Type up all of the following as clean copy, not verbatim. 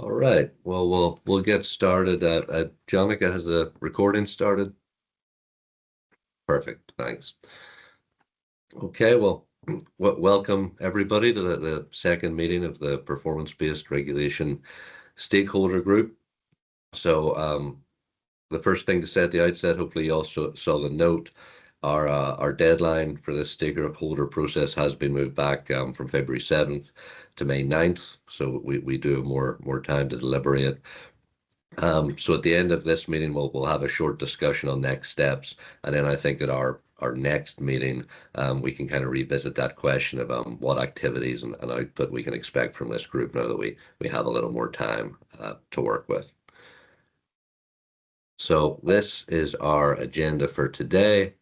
All right. Well, we'll get started. Jonica, has the recording started? Perfect. Thanks. Okay. Well, welcome everybody to the second meeting of the Performance-Based Regulation Stakeholder Group. So, the first thing to say at the outset, hopefully you also saw the note. Our deadline for this stakeholder process has been moved back from February 7th to May 9th. So we do have more time to deliberate. So at the end of this meeting, we'll have a short discussion on next steps, and then I think at our next meeting, we can kind of revisit that question of what activities and output we can expect from this group now that we have a little more time to work with. So this is our agenda for today.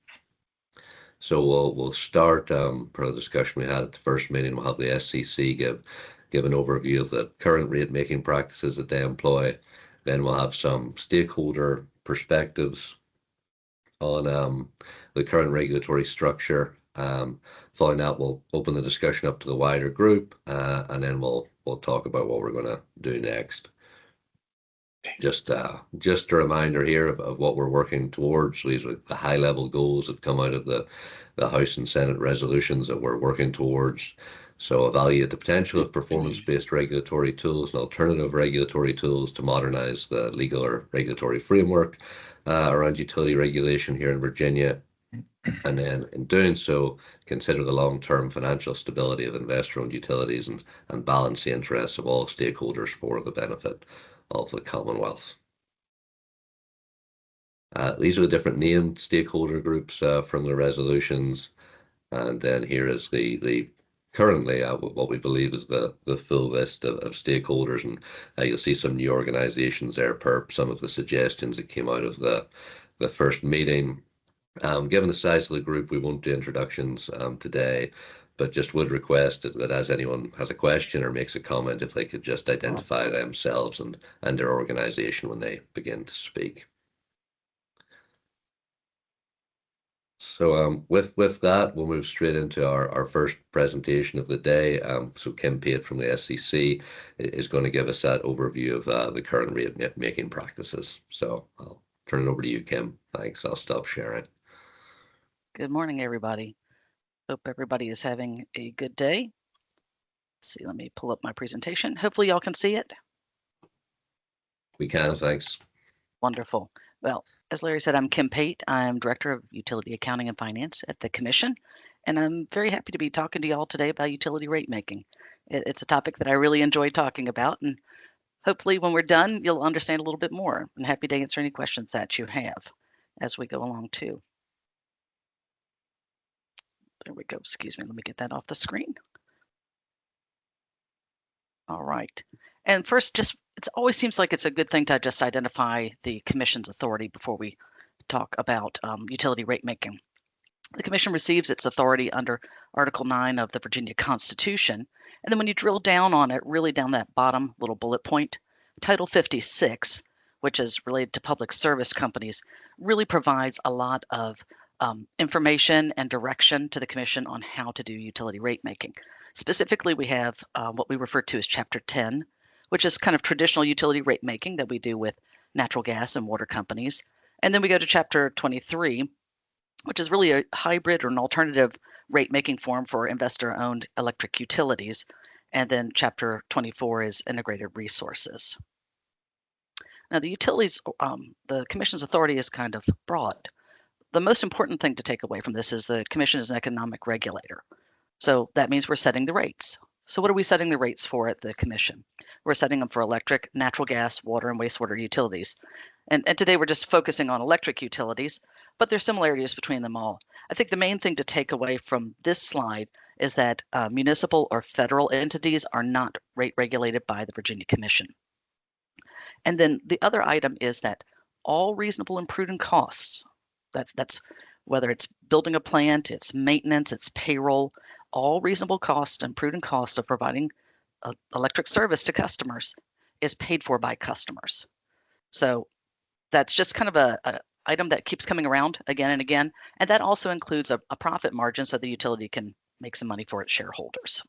So we'll start per the discussion we had at the first meeting. We'll have the SCC give an overview of the current rate making practices that they employ. Then we'll have some stakeholder perspectives on the current regulatory structure. Following that, we'll open the discussion up to the wider group, and then we'll talk about what we're going to do next. Just a reminder here of what we're working towards. These are the high-level goals that come out of the House and Senate resolutions that we're working towards. So evaluate the potential of performance-based regulatory tools and alternative regulatory tools to modernize the legal or regulatory framework around utility regulation here in Virginia. And then in doing so, consider the long-term financial stability of investor-owned utilities and balance the interests of all stakeholders for the benefit of the Commonwealth. These are the different named stakeholder groups from the resolutions. And then here is the currently what we believe is the full list of stakeholders, and you'll see some new organizations there per some of the suggestions that came out of the first meeting. Given the size of the group, we won't do introductions today, but just would request that as anyone has a question or makes a comment, if they could just identify themselves and their organization when they begin to speak. So with that, we'll move straight into our first presentation of the day. So Kim Pate from the SCC is going to give us that overview of the current rate making practices. So I'll turn it over to you, Kim. Thanks. I'll stop sharing. Good morning, everybody. Hope everybody is having a good day. Let's see, let me pull up my presentation. Hopefully y'all can see it. We can, thanks. Wonderful. Well, as Larry said, I'm Kim Pate. I'm Director of Utility Accounting and Finance at the Commission, and I'm very happy to be talking to y'all today about utility rate making. It's a topic that I really enjoy talking about, and hopefully when we're done, you'll understand a little bit more. I'm happy to answer any questions that you have as we go along too. There we go. Excuse me. Let me get that off the screen. All right. And first, it always seems like it's a good thing to just identify the Commission's authority before we talk about utility rate making. The Commission receives its authority under Article 9 of the Virginia Constitution. And then when you drill down on it, really down that bottom little bullet point, Title 56, which is related to public service companies, really provides a lot of information and direction to the Commission on how to do utility rate making. Specifically, we have what we refer to as Chapter 10, which is kind of traditional utility rate making that we do with natural gas and water companies. And then we go to Chapter 23, which is really a hybrid or an alternative rate making form for investor-owned electric utilities. And then Chapter 24 is integrated resources. Now, the Commission's authority is kind of broad. The most important thing to take away from this is the Commission is an economic regulator. So that means we're setting the rates. So what are we setting the rates for at the Commission? We're setting them for electric, natural gas, water, and wastewater utilities. And today we're just focusing on electric utilities, but there's similarities between them all. I think the main thing to take away from this slide is that municipal or federal entities are not rate regulated by the Virginia Commission. And then the other item is that all reasonable and prudent costs, that's whether it's building a plant, it's maintenance, it's payroll, all reasonable cost and prudent cost of providing electric service to customers is paid for by customers. So that's just kind of a item that keeps coming around again and again. And that also includes a profit margin so the utility can make some money for its shareholders.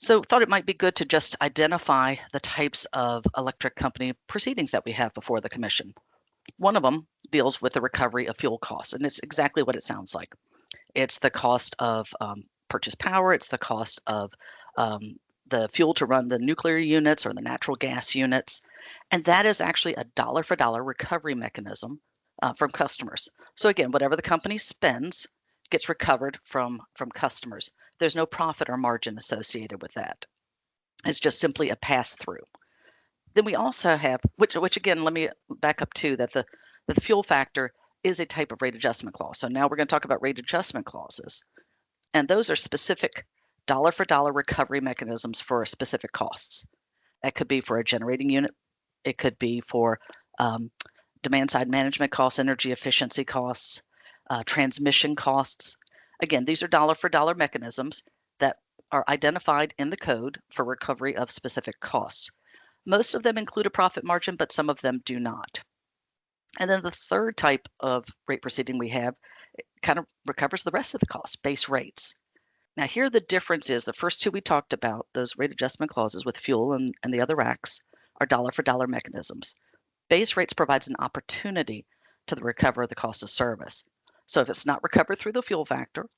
So thought it might be good to just identify the types of electric company proceedings that we have before the commission. One of them deals with the recovery of fuel costs, and it's exactly what it sounds like. It's the cost of purchase power. It's the cost of the fuel to run the nuclear units or the natural gas units. And that is actually a dollar for dollar recovery mechanism from customers. So again, whatever the company spends gets recovered from customers. There's no profit or margin associated with that. It's just simply a pass through. Then we also have, which again, let me back up to that the fuel factor is a type of rate adjustment clause. So now we're going to talk about rate adjustment clauses. And those are specific dollar for dollar recovery mechanisms for specific costs. That could be for a generating unit. It could be for demand side management costs, energy efficiency costs, transmission costs. Again, these are dollar for dollar mechanisms that are identified in the code for recovery of specific costs. Most of them include a profit margin, but some of them do not. And then the third type of rate proceeding we have kind of recovers the rest of the costs, base rates. Now here the difference is the first two we talked about, those rate adjustment clauses with fuel and the other acts, are dollar for dollar mechanisms. Base rates provides an opportunity to recover the cost of service. So if it's not recovered through the fuel factor,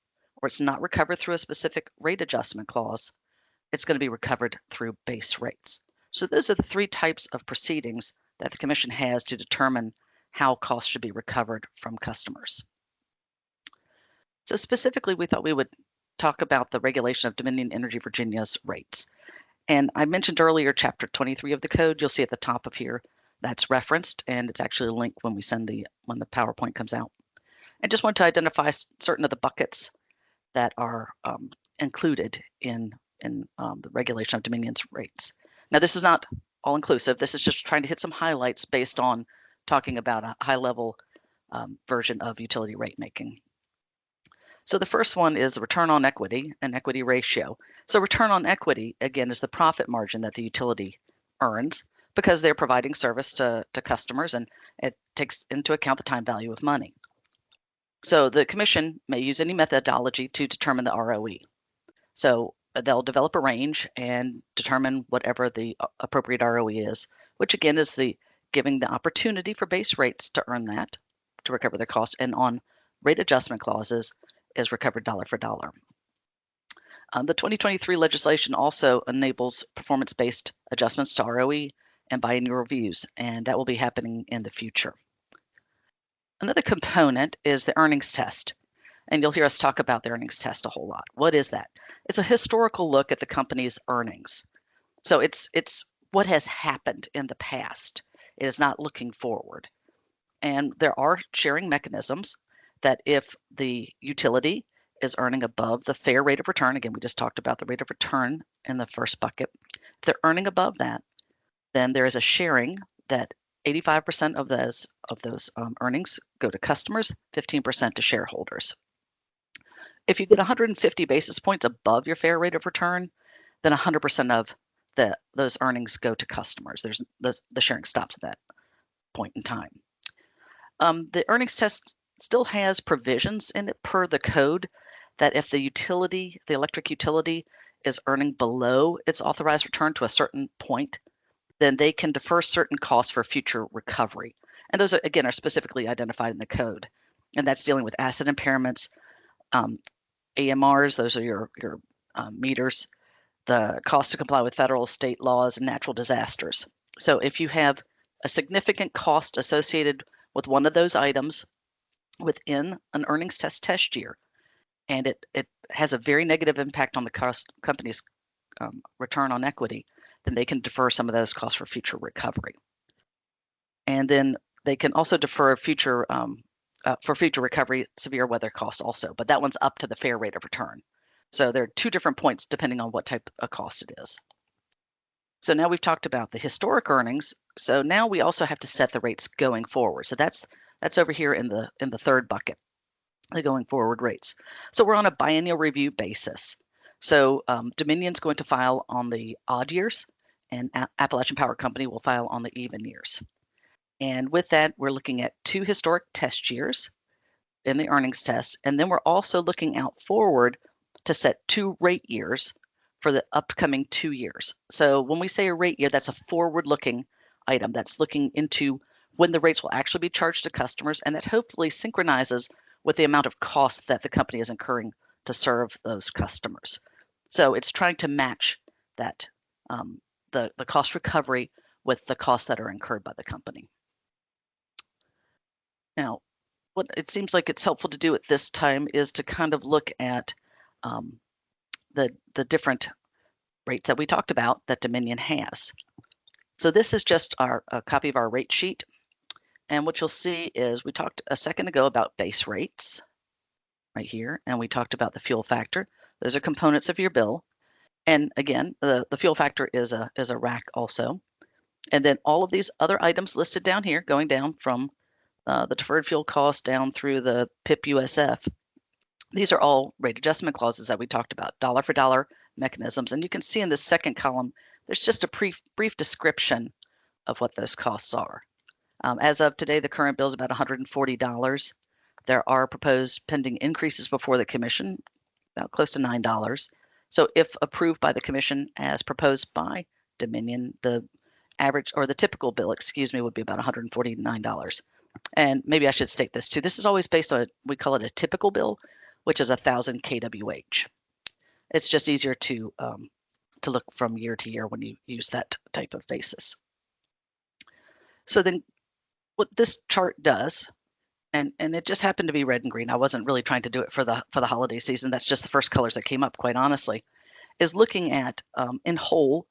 or it's not recovered through a specific rate adjustment clause, it's going to be recovered through base rates. So those are the three types of proceedings that the Commission has to determine how costs should be recovered from customers. So specifically, we thought we would talk about the regulation of Dominion Energy Virginia's rates. And I mentioned earlier, Chapter 23 of the code, you'll see at the top of here, that's referenced, and it's actually a link when when the PowerPoint comes out. I just want to identify certain of the buckets that are included in the regulation of Dominion's rates. Now, this is not all inclusive. This is just trying to hit some highlights based on talking about a high level version of utility rate making. So the first one is the return on equity and equity ratio. So return on equity, again, is the profit margin that the utility earns because they're providing service to customers, and it takes into account the time value of money. So the Commission may use any methodology to determine the ROE. So they'll develop a range and determine whatever the appropriate ROE is, which again is giving the opportunity for base rates to earn that, to recover their costs, and on rate adjustment clauses is recovered dollar for dollar. The 2023 legislation also enables performance-based adjustments to ROE and biennial reviews, and that will be happening in the future. Another component is the earnings test, and you'll hear us talk about the earnings test a whole lot. What is that? It's a historical look at the company's earnings. So it's what has happened in the past. It is not looking forward. And there are sharing mechanisms that if the utility is earning above the fair rate of return, again, we just talked about the rate of return in the first bucket, if they're earning above that, then there is a sharing that 85% of those earnings go to customers, 15% to shareholders. If you get 150 basis points above your fair rate of return, then 100% of those earnings go to customers. The sharing stops at that point in time. The earnings test still has provisions in it per the code that if the electric utility is earning below its authorized return to a certain point, then they can defer certain costs for future recovery. And those, again, are specifically identified in the code. And that's dealing with asset impairments, AMRs, those are your meters, the cost to comply with federal, state laws, and natural disasters. So if you have a significant cost associated with one of those items within an earnings test year, and it has a very negative impact on the company's return on equity, then they can defer some of those costs for future recovery. And then they can also defer future recovery severe weather costs also, but that one's up to the fair rate of return. So there are two different points depending on what type of cost it is. So now we've talked about the historic earnings. So now we also have to set the rates going forward. So that's over here in the third bucket, the going forward rates. So we're on a biennial review basis. So Dominion's going to file on the odd years, and Appalachian Power Company will file on the even years. And with that, we're looking at 2 historic test years in the earnings test, and then we're also looking out forward to set 2 rate years for the upcoming 2 years. So when we say a rate year, that's a forward-looking item that's looking into when the rates will actually be charged to customers, and that hopefully synchronizes with the amount of cost that the company is incurring to serve those customers. So it's trying to match that the cost recovery with the costs that are incurred by the company. Now, what it seems like it's helpful to do at this time is to kind of look at the different rates that we talked about that Dominion has. So this is just a copy of our rate sheet. And what you'll see is we talked a second ago about base rates right here, and we talked about the fuel factor. Those are components of your bill. And again, the fuel factor is a rack also. And then all of these other items listed down here, going down from the deferred fuel cost down through the PIP USF. These are all rate adjustment clauses that we talked about, dollar for dollar mechanisms. And you can see in the second column, there's just a brief description of what those costs are. As of today, the current bill is about $140. There are proposed pending increases before the commission, about close to $9. So if approved by the commission as proposed by Dominion, the average or the typical bill, would be about $149. And maybe I should state this too. This is always based on, we call it a typical bill, which is 1,000 kWh. It's just easier to look from year to year when you use that type of basis. So then what this chart does, and it just happened to be red and green. I wasn't really trying to do it for the holiday season. That's just the first colors that came up, quite honestly, is looking at in whole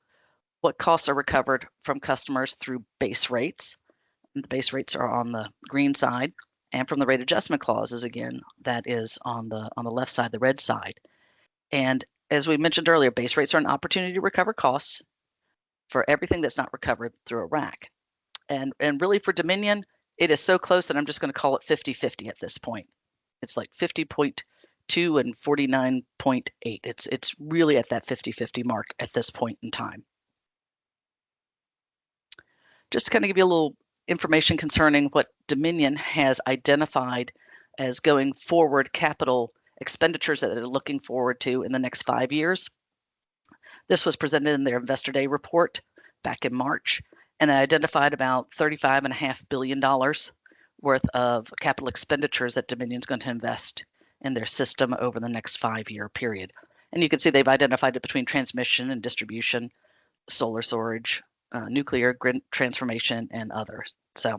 what costs are recovered from customers through base rates. And the base rates are on the green side, and from the rate adjustment clauses, again, that is on the left side, the red side. And as we mentioned earlier, base rates are an opportunity to recover costs for everything that's not recovered through a rack. And really for Dominion, it is so close that I'm just going to call it 50-50 at this point. It's like 50.2 and 49.8. It's really at that 50-50 mark at this point in time. Just to kind of give you a little information concerning what Dominion has identified as going forward capital expenditures that they're looking forward to in the next 5 years. This was presented in their Investor Day report back in March, and it identified about $35.5 billion worth of capital expenditures that Dominion's going to invest in their system over the next 5-year period. And you can see they've identified it between transmission and distribution, solar storage, nuclear grid transformation, and others. So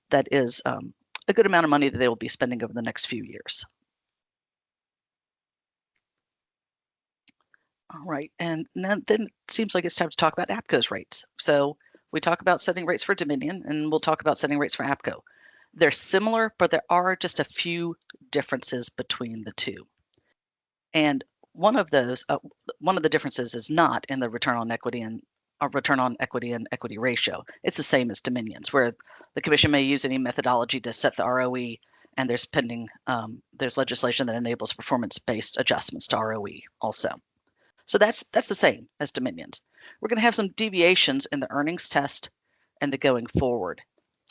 that is a good amount of money that they will be spending over the next few years. All right, and then it seems like it's time to talk about APCO's rates. So we talk about setting rates for Dominion, and we'll talk about setting rates for APCO. They're similar, but there are just a few differences between the two. And one of the differences is not in the return on equity and equity ratio. It's the same as Dominion's, where the commission may use any methodology to set the ROE, and there's legislation that enables performance-based adjustments to ROE also. So that's the same as Dominion's. We're going to have some deviations in the earnings test and the going forward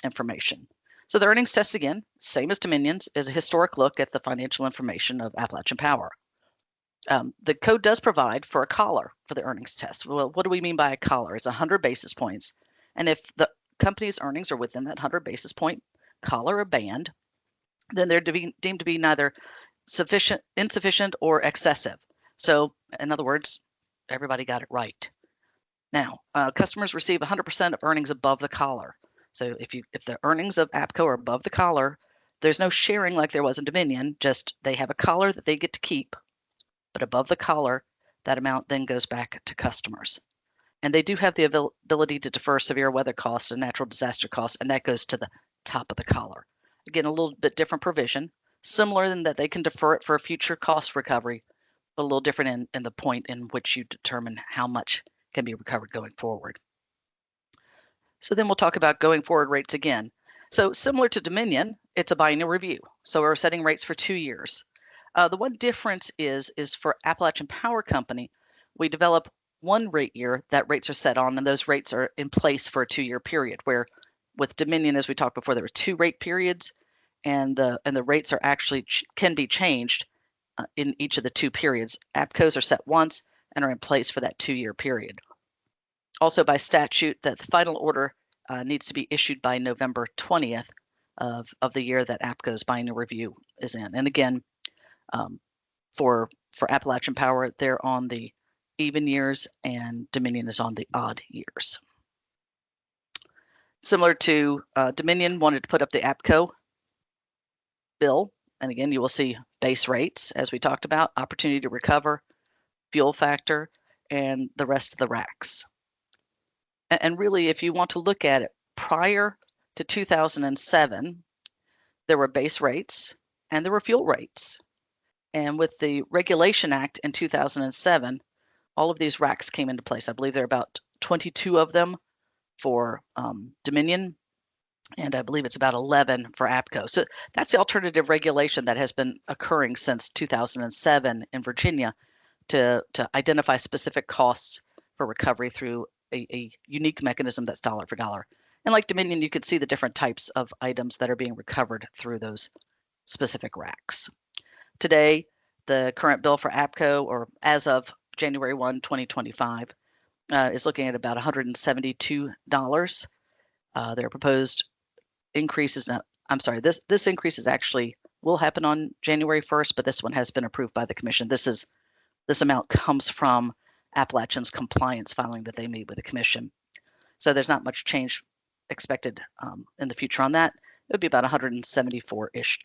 information. So the earnings test, again, same as Dominion's, is a historic look at the financial information of Appalachian Power. The code does provide for a collar for the earnings test. Well, what do we mean by a collar? It's 100 basis points. And if the company's earnings are within that 100 basis point collar or band, then they're deemed to be neither insufficient, or excessive. So in other words, everybody got it right. Now, customers receive 100% of earnings above the collar. So if the earnings of APCO are above the collar, there's no sharing like there was in Dominion, just they have a collar that they get to keep. But above the collar, that amount then goes back to customers. And they do have the ability to defer severe weather costs and natural disaster costs, and that goes to the top of the collar. Again, a little bit different provision, similar in that they can defer it for a future cost recovery, but a little different in the point in which you determine how much can be recovered going forward. So then we'll talk about going forward rates again. So similar to Dominion, it's a biennial review. So we're setting rates for 2 years. The one difference is for Appalachian Power Company, we develop one rate year that rates are set on, and those rates are in place for a 2-year period, where with Dominion, as we talked before, there were 2 rate periods, and the rates are actually can be changed in each of the 2 periods. APCO's are set once, and are in place for that 2-year period. Also, by statute, that the final order needs to be issued by November 20th of the year that APCO's biennial review is in. And again, for Appalachian Power, they're on the even years, and Dominion is on the odd years. Similar to Dominion, wanted to put up the APCO bill, and again, you will see base rates, as we talked about, opportunity to recover, fuel factor, and the rest of the racks. And really, if you want to look at it, prior to 2007, there were base rates and there were fuel rates. And with the Regulation Act in 2007, all of these racks came into place. I believe there are about 22 of them for Dominion, and I believe it's about 11 for APCO. So that's the alternative regulation that has been occurring since 2007 in Virginia to identify specific costs for recovery through a unique mechanism that's dollar for dollar. And like Dominion, you could see the different types of items that are being recovered through those specific racks. Today, the current bill for APCO, or as of January 1, 2025, is looking at about $172. Their proposed increases, I'm sorry, this increase is actually will happen on January 1st, but this one has been approved by the commission. This amount comes from Appalachian's compliance filing that they made with the commission. So there's not much change expected in the future on that. It would be about $174-ish.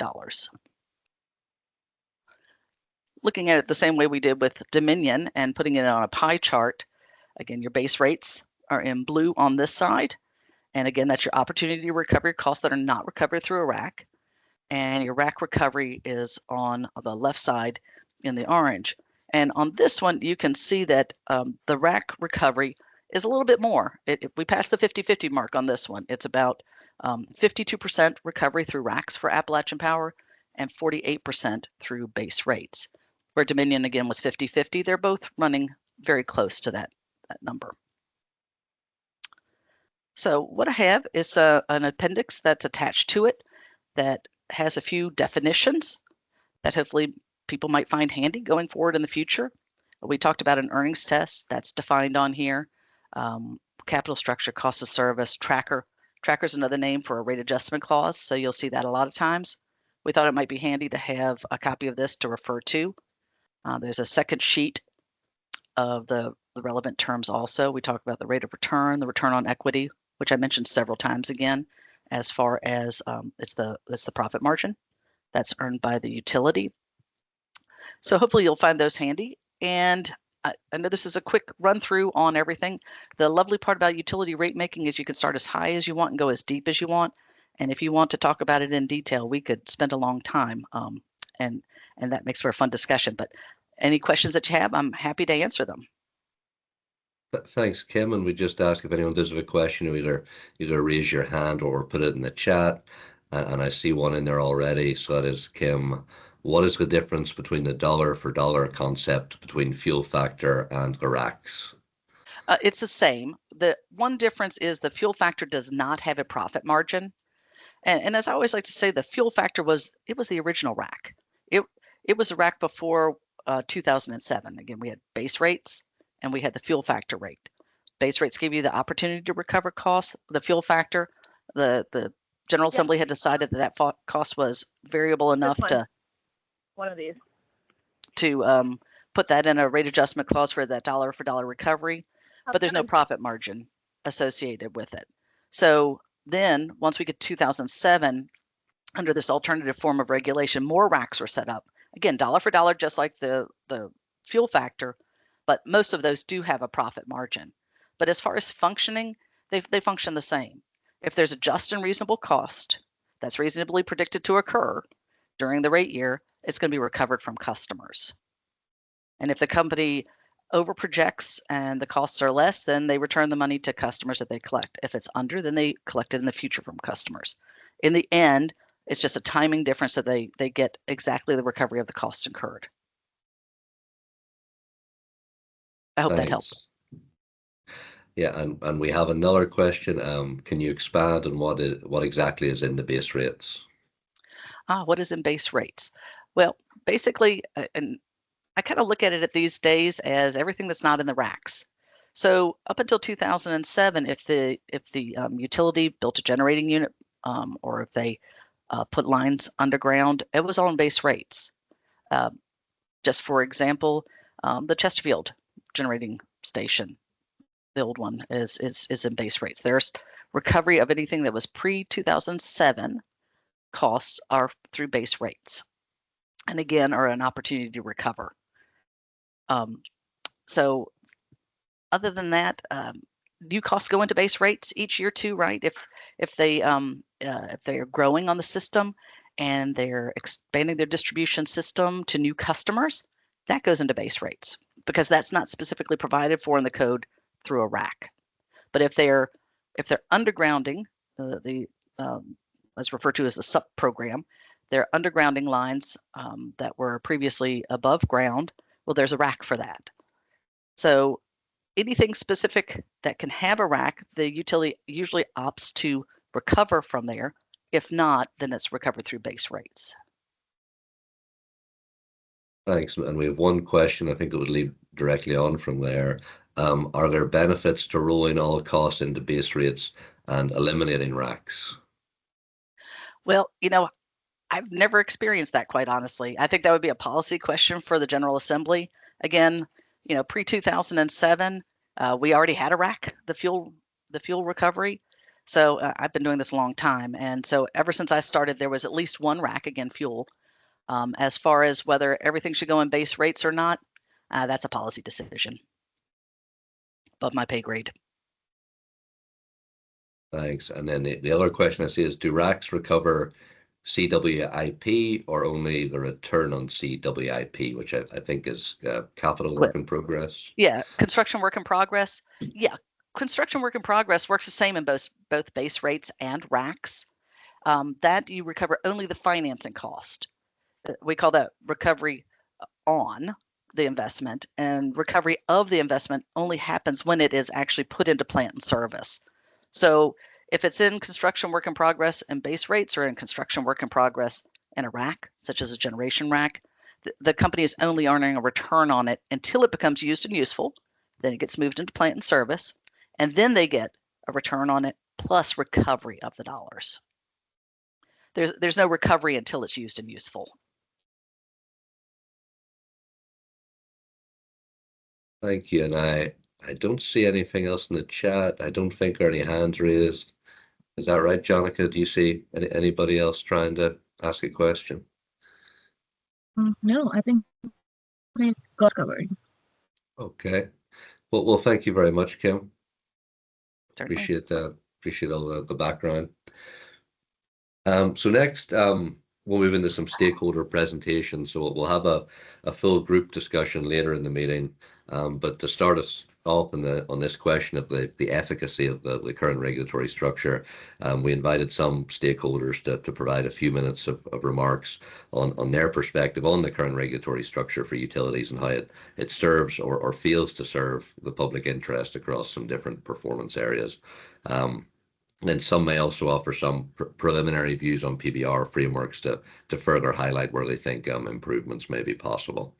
Looking at it the same way we did with Dominion and putting it on a pie chart, again, your base rates are in blue on this side. And again, that's your opportunity to recover your costs that are not recovered through a rack. And your rack recovery is on the left side in the orange. And on this one, you can see that the rack recovery is a little bit more. We passed the 50-50 mark on this one. It's about 52% recovery through racks for Appalachian Power and 48% through base rates. Where Dominion, again, was 50-50, they're both running very close to that number. So what I have is an appendix that's attached to it that has a few definitions that hopefully people might find handy going forward in the future. We talked about an earnings test that's defined on here. Capital structure, cost of service, tracker. Tracker is another name for a rate adjustment clause, so you'll see that a lot of times. We thought it might be handy to have a copy of this to refer to. There's a second sheet of the relevant terms also. We talked about the rate of return, the return on equity, which I mentioned several times again, as far as it's the profit margin that's earned by the utility. So hopefully you'll find those handy. And I know this is a quick run through on everything. The lovely part about utility rate making is you can start as high as you want and go as deep as you want. And if you want to talk about it in detail, we could spend a long time, and that makes for a fun discussion. But any questions that you have, I'm happy to answer them. Thanks, Kim. And we just ask if anyone does have a question, either raise your hand or put it in the chat. And I see one in there already. So that is Kim. What is the difference between the dollar for dollar concept between fuel factor and the racks? It's the same. The one difference is the fuel factor does not have a profit margin. And as I always like to say, the fuel factor was the original rack. It was a rack before 2007. Again, we had base rates and we had the fuel factor rate. Base rates gave you the opportunity to recover costs. The fuel factor, the General Assembly had decided that cost was variable enough to one of these to put that in a rate adjustment clause for that dollar for dollar recovery, but there's no profit margin associated with it. So then once we get 2007, under this alternative form of regulation, more racks were set up. Again, dollar for dollar, just like the fuel factor, but most of those do have a profit margin. But as far as functioning, they function the same. If there's a just and reasonable cost that's reasonably predicted to occur during the rate year, it's going to be recovered from customers. And if the company overprojects and the costs are less, then they return the money to customers that they collect. If it's under, then they collect it in the future from customers. In the end, it's just a timing difference that they get exactly the recovery of the costs incurred. I hope that helps. Yeah, and we have another question. Can you expand on what exactly is in the base rates? What is in base rates? Well, basically, and I kind of look at it these days as everything that's not in the racks. So up until 2007, if the utility built a generating unit, or if they put lines underground, it was all in base rates. Just for example, the Chesterfield generating station, the old one, is in base rates. There's recovery of anything that was pre-2007 costs are through base rates, and again are an opportunity to recover. So other than that, new costs go into base rates each year too, right? If they are growing on the system and they're expanding their distribution system to new customers, that goes into base rates because that's not specifically provided for in the code through a rack. But if they're undergrounding the as referred to as the SUP program, they're undergrounding lines that were previously above ground. Well, there's a rack for that. So anything specific that can have a rack, the utility usually opts to recover from there. If not, then it's recovered through base rates. Thanks. And we have one question, I think it would lead directly on from there. Are there benefits to rolling all costs into base rates and eliminating racks? Well, I've never experienced that, quite honestly. I think that would be a policy question for the General Assembly. Again, pre-2007, we already had a rack, the fuel recovery. So I've been doing this a long time. And so ever since I started, there was at least one rack, again, fuel. As far as whether everything should go in base rates or not, that's a policy decision above my pay grade. Thanks. And then the other question I see is, do racks recover CWIP or only the return on CWIP, which I think is capital work in progress? Yeah, construction work in progress. Yeah, construction work in progress works the same in both base rates and racks. That you recover only the financing cost. We call that recovery on the investment, and recovery of the investment only happens when it is actually put into plant and service. So if it's in construction work in progress and base rates, or in construction work in progress in a rack, such as a generation rack, the company is only earning a return on it until it becomes used and useful. Then it gets moved into plant and service, and then they get a return on it plus recovery of the dollars. There's no recovery until it's used and useful. Thank you. And I don't see anything else in the chat. I don't think there are any hands raised. Is that right, Jonica? Do you see anybody else trying to ask a question? No, I think we've got covered. Okay. Well, thank you very much, Kim. Certainly. Appreciate all the background. So next, we'll move into some stakeholder presentations. So we'll have a full group discussion later in the meeting. But to start us off on this question of the efficacy of the current regulatory structure, we invited some stakeholders to provide a few minutes of remarks on their perspective on the current regulatory structure for utilities and how it serves or fails to serve the public interest across some different performance areas. And some may also offer some preliminary views on PBR frameworks to further highlight where they think improvements may be possible.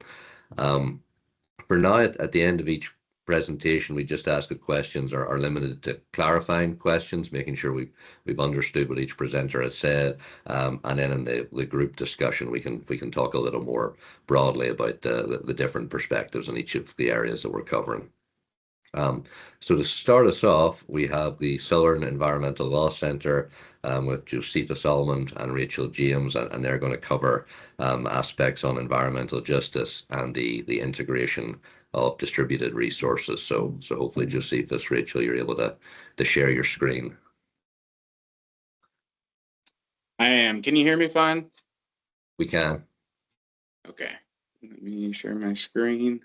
For now, at the end of each presentation, we just ask that questions are limited to clarifying questions, making sure we've understood what each presenter has said, and then in the group discussion we can talk a little more broadly about the different perspectives in each of the areas that we're covering. So to start us off, we have the Southern Environmental Law Centre with Josefa Solomon and Rachel James, and they're going to cover aspects on environmental justice and the integration of distributed resources. So hopefully, Josefa, Rachel, you're able to share your screen. I am. Can you hear me fine? We can. Okay. Let me share my screen.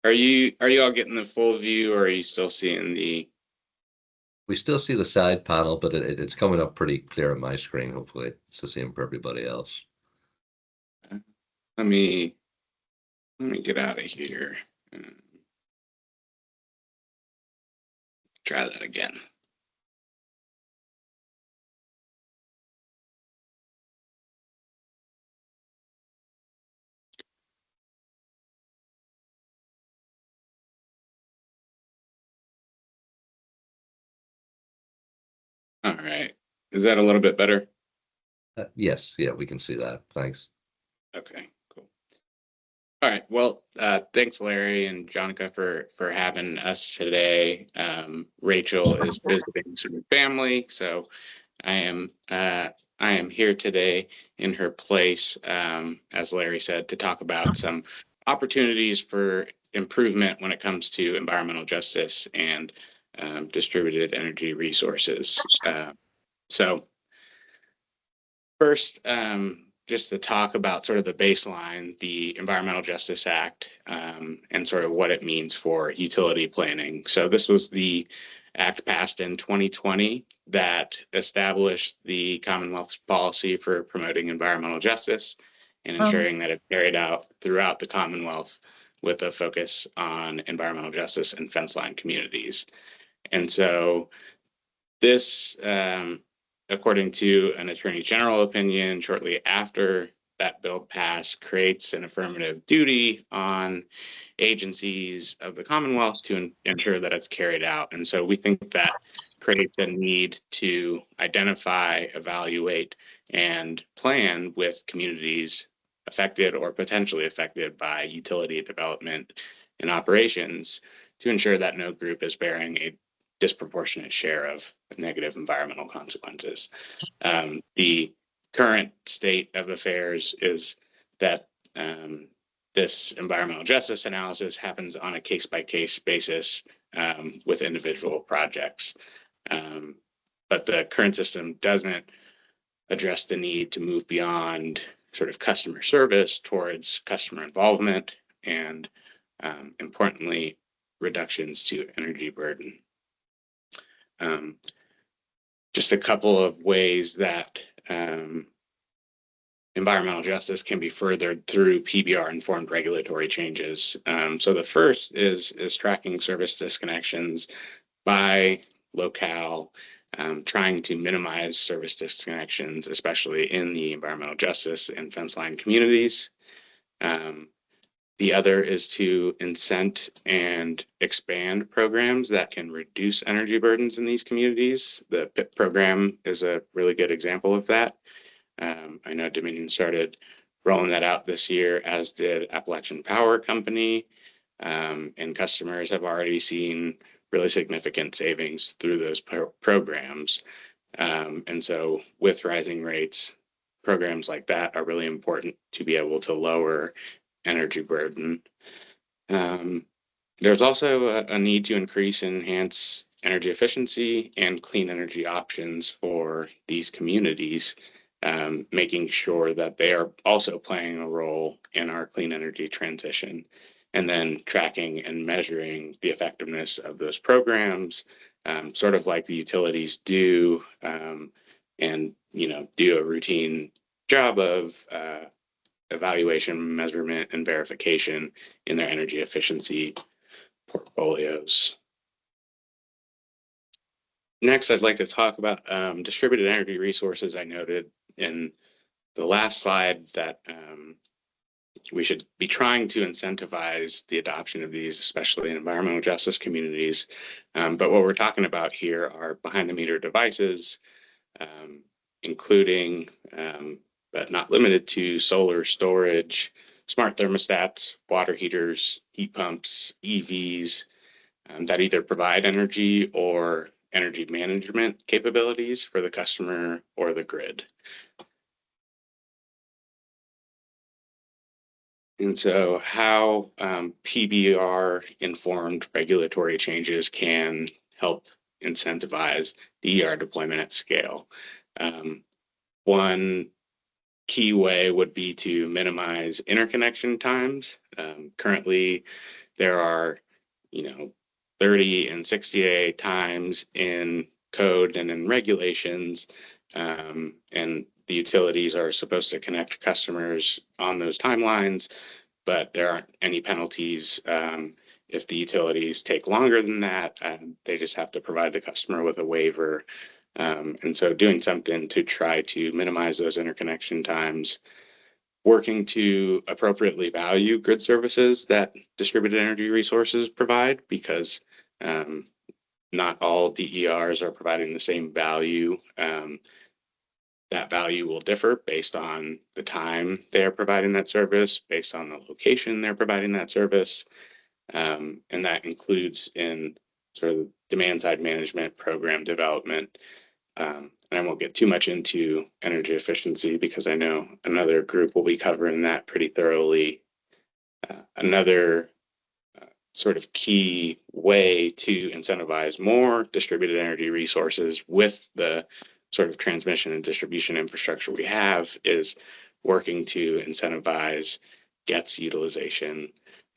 Are you all getting the full view, or are you still seeing the? We still see the side panel, but it's coming up pretty clear on my screen. Hopefully, it's the same for everybody else. Let me get out of here. try that again. All right. Is that a little bit better? Yes, yeah, we can see that. Thanks. Okay, cool. All right. Well, thanks, Larry and Jonica, for having us today. Rachel is visiting some family, so I am here today in her place, as Larry said, to talk about some opportunities for improvement when it comes to environmental justice and distributed energy resources. So first, just to talk about sort of the baseline, the Environmental Justice Act, and sort of what it means for utility planning. So this was the act passed in 2020 that established the Commonwealth's policy for promoting environmental justice and ensuring that it's carried out throughout the Commonwealth with a focus on environmental justice and fence line communities. And so this, according to an attorney general opinion shortly after that bill passed, creates an affirmative duty on agencies of the Commonwealth to ensure that it's carried out. And so we think that creates a need to identify, evaluate, and plan with communities affected or potentially affected by utility development and operations to ensure that no group is bearing a disproportionate share of negative environmental consequences. The current state of affairs is that this environmental justice analysis happens on a case-by-case basis with individual projects. But the current system doesn't address the need to move beyond sort of customer service towards customer involvement and, importantly, reductions to energy burden. Just a couple of ways that environmental justice can be furthered through PBR-informed regulatory changes. So the first is tracking service disconnections by locale, trying to minimize service disconnections, especially in the environmental justice and fence line communities. The other is to incent and expand programs that can reduce energy burdens in these communities. The PIP program is a really good example of that. I know Dominion started rolling that out this year, as did Appalachian Power Company, and customers have already seen really significant savings through those programs. And so with rising rates, programs like that are really important to be able to lower energy burden. There's also a need to increase and enhance energy efficiency and clean energy options for these communities, making sure that they are also playing a role in our clean energy transition, and then tracking and measuring the effectiveness of those programs, sort of like the utilities do, and do a routine job of evaluation, measurement, and verification in their energy efficiency portfolios. Next, I'd like to talk about distributed energy resources. I noted in the last slide that we should be trying to incentivize the adoption of these, especially in environmental justice communities. But what we're talking about here are behind the meter devices, including but not limited to solar storage, smart thermostats, water heaters, heat pumps, EVs that either provide energy or energy management capabilities for the customer or the grid. And so how PBR-informed regulatory changes can help incentivize DER deployment at scale. One key way would be to minimize interconnection times. Currently, there are, 30 and 60-day times in code and in regulations, and the utilities are supposed to connect customers on those timelines, but there aren't any penalties If the utilities take longer than that, they just have to provide the customer with a waiver. And so doing something to try to minimize those interconnection times, working to appropriately value grid services that distributed energy resources provide, because not all DERs are providing the same value. That value will differ based on the time they are providing that service, based on the location they're providing that service. And that includes in sort of demand side management, program development. And I won't get too much into energy efficiency because I know another group will be covering that pretty thoroughly. Another sort of key way to incentivize more distributed energy resources with the sort of transmission and distribution infrastructure we have is working to incentivize GETS utilization.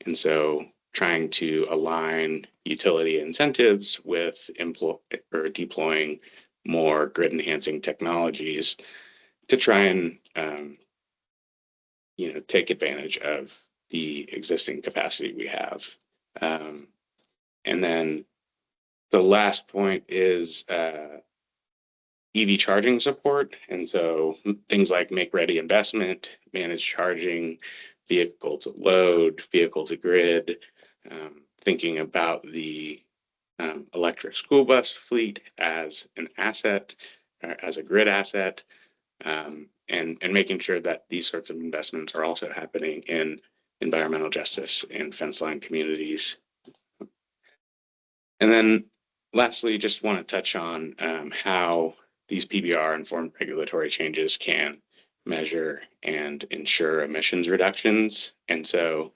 And so trying to align utility incentives with deploying more grid enhancing technologies to try and take advantage of the existing capacity we have. And then the last point is EV charging support. And so things like make ready investment, managed charging, vehicle to load, vehicle to grid, thinking about the electric school bus fleet as an asset, as a grid asset, and making sure that these sorts of investments are also happening in environmental justice and fence line communities. And then lastly, just want to touch on how these PBR-informed regulatory changes can measure and ensure emissions reductions. And so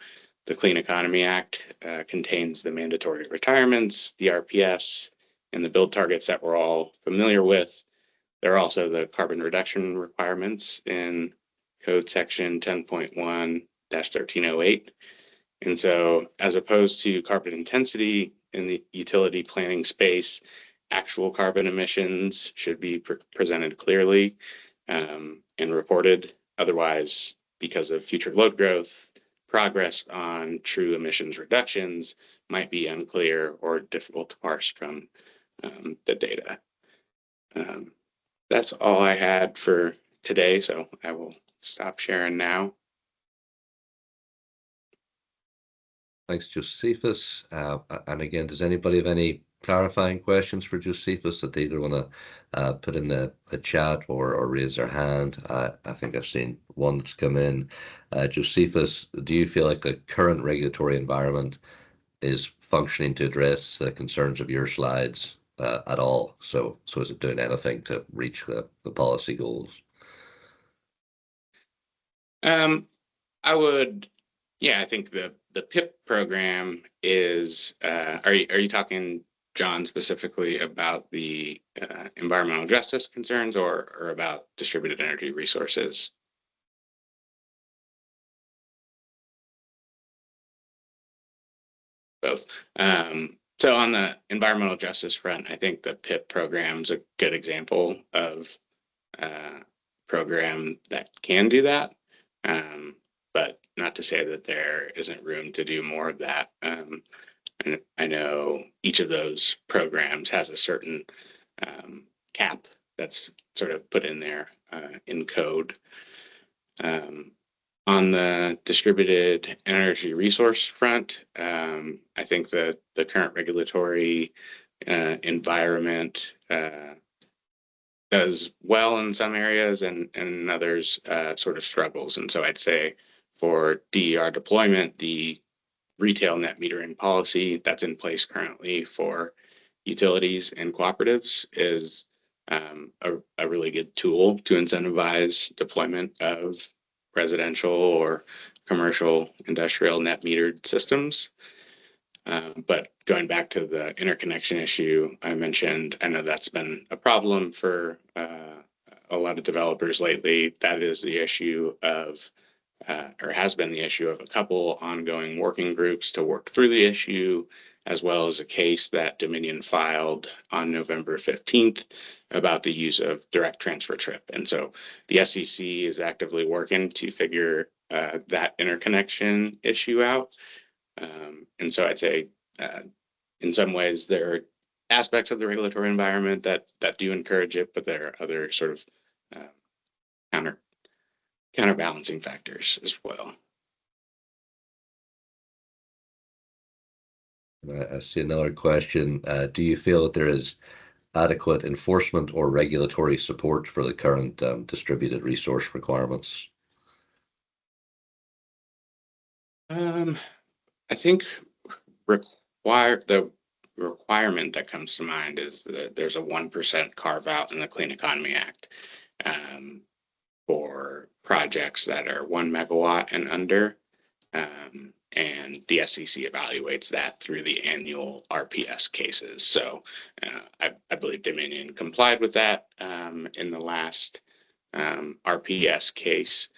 the Clean Economy Act contains the mandatory retirements, the RPS, and the build targets that we're all familiar with. There are also the carbon reduction requirements in Code Section 10.1-1308. And so as opposed to carbon intensity in the utility planning space, actual carbon emissions should be presented clearly and reported. Otherwise, because of future load growth, progress on true emissions reductions might be unclear or difficult to parse from the data. That's all I had for today, so I will stop sharing now. Thanks, Josephus. And again, does anybody have any clarifying questions for Josephus that they either want to put in the chat or raise their hand? I think I've seen one that's come in. Josephus, do you feel like the current regulatory environment is functioning to address the concerns of your slides at all? So is it doing anything to reach the policy goals? I think the PIP program is, are you talking, John, specifically about the environmental justice concerns or about distributed energy resources? Both. So on the environmental justice front, I think the PIP program is a good example of a program that can do that. But not to say that there isn't room to do more of that. And I know each of those programs has a certain cap that's sort of put in there in code. On the distributed energy resource front, I think that the current regulatory environment does well in some areas and in others sort of struggles. And so I'd say for DER deployment, the retail net metering policy that's in place currently for utilities and cooperatives is a really good tool to incentivize deployment of residential or commercial industrial net metered systems. But going back to the interconnection issue I mentioned, I know that's been a problem for a lot of developers lately. That is the issue of, or has been the issue of a couple ongoing working groups to work through the issue, as well as a case that Dominion filed on November 15th about the use of direct transfer trip. And so the SEC is actively working to figure that interconnection issue out. And so I'd say in some ways there are aspects of the regulatory environment that do encourage it, but there are other sort of counterbalancing factors as well. I see another question. Do you feel that there is adequate enforcement or regulatory support for the current distributed resource requirements? I think the requirement that comes to mind is that there's a 1% carve out in the Clean Economy Act for projects that are 1 megawatt and under. And the SEC evaluates that through the annual RPS cases. So I believe Dominion complied with that in the last RPS case.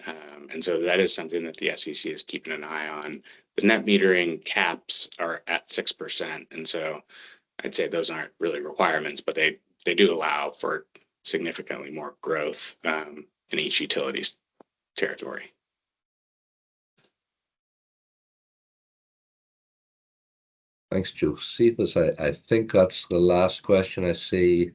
And so that is something that the SEC is keeping an eye on. The net metering caps are at 6%. And so I'd say those aren't really requirements, but they do allow for significantly more growth in each utility's territory. Thanks, Josephus. I think that's the last question I see.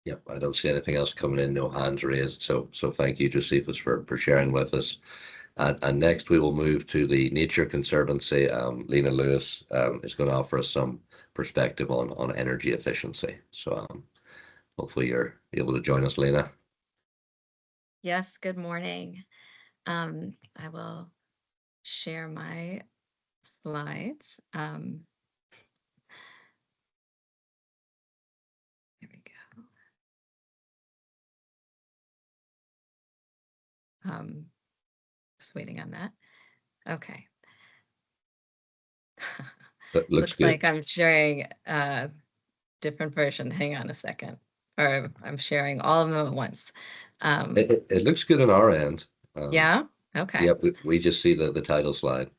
Yep, I don't see anything else coming in, no hands raised. So thank you, Josephus, for sharing with us. And next we will move to the Nature Conservancy. Lena Lewis is going to offer us some perspective on energy efficiency. So hopefully you're able to join us, Lena. Yes, good morning. I will share my slides. Here we go. Just waiting on that. Okay. That Looks good. like I'm sharing a different version. Hang on a second. Or I'm sharing all of them at once. It looks good on our end. Yeah? Okay. Yep, we just see the title slide.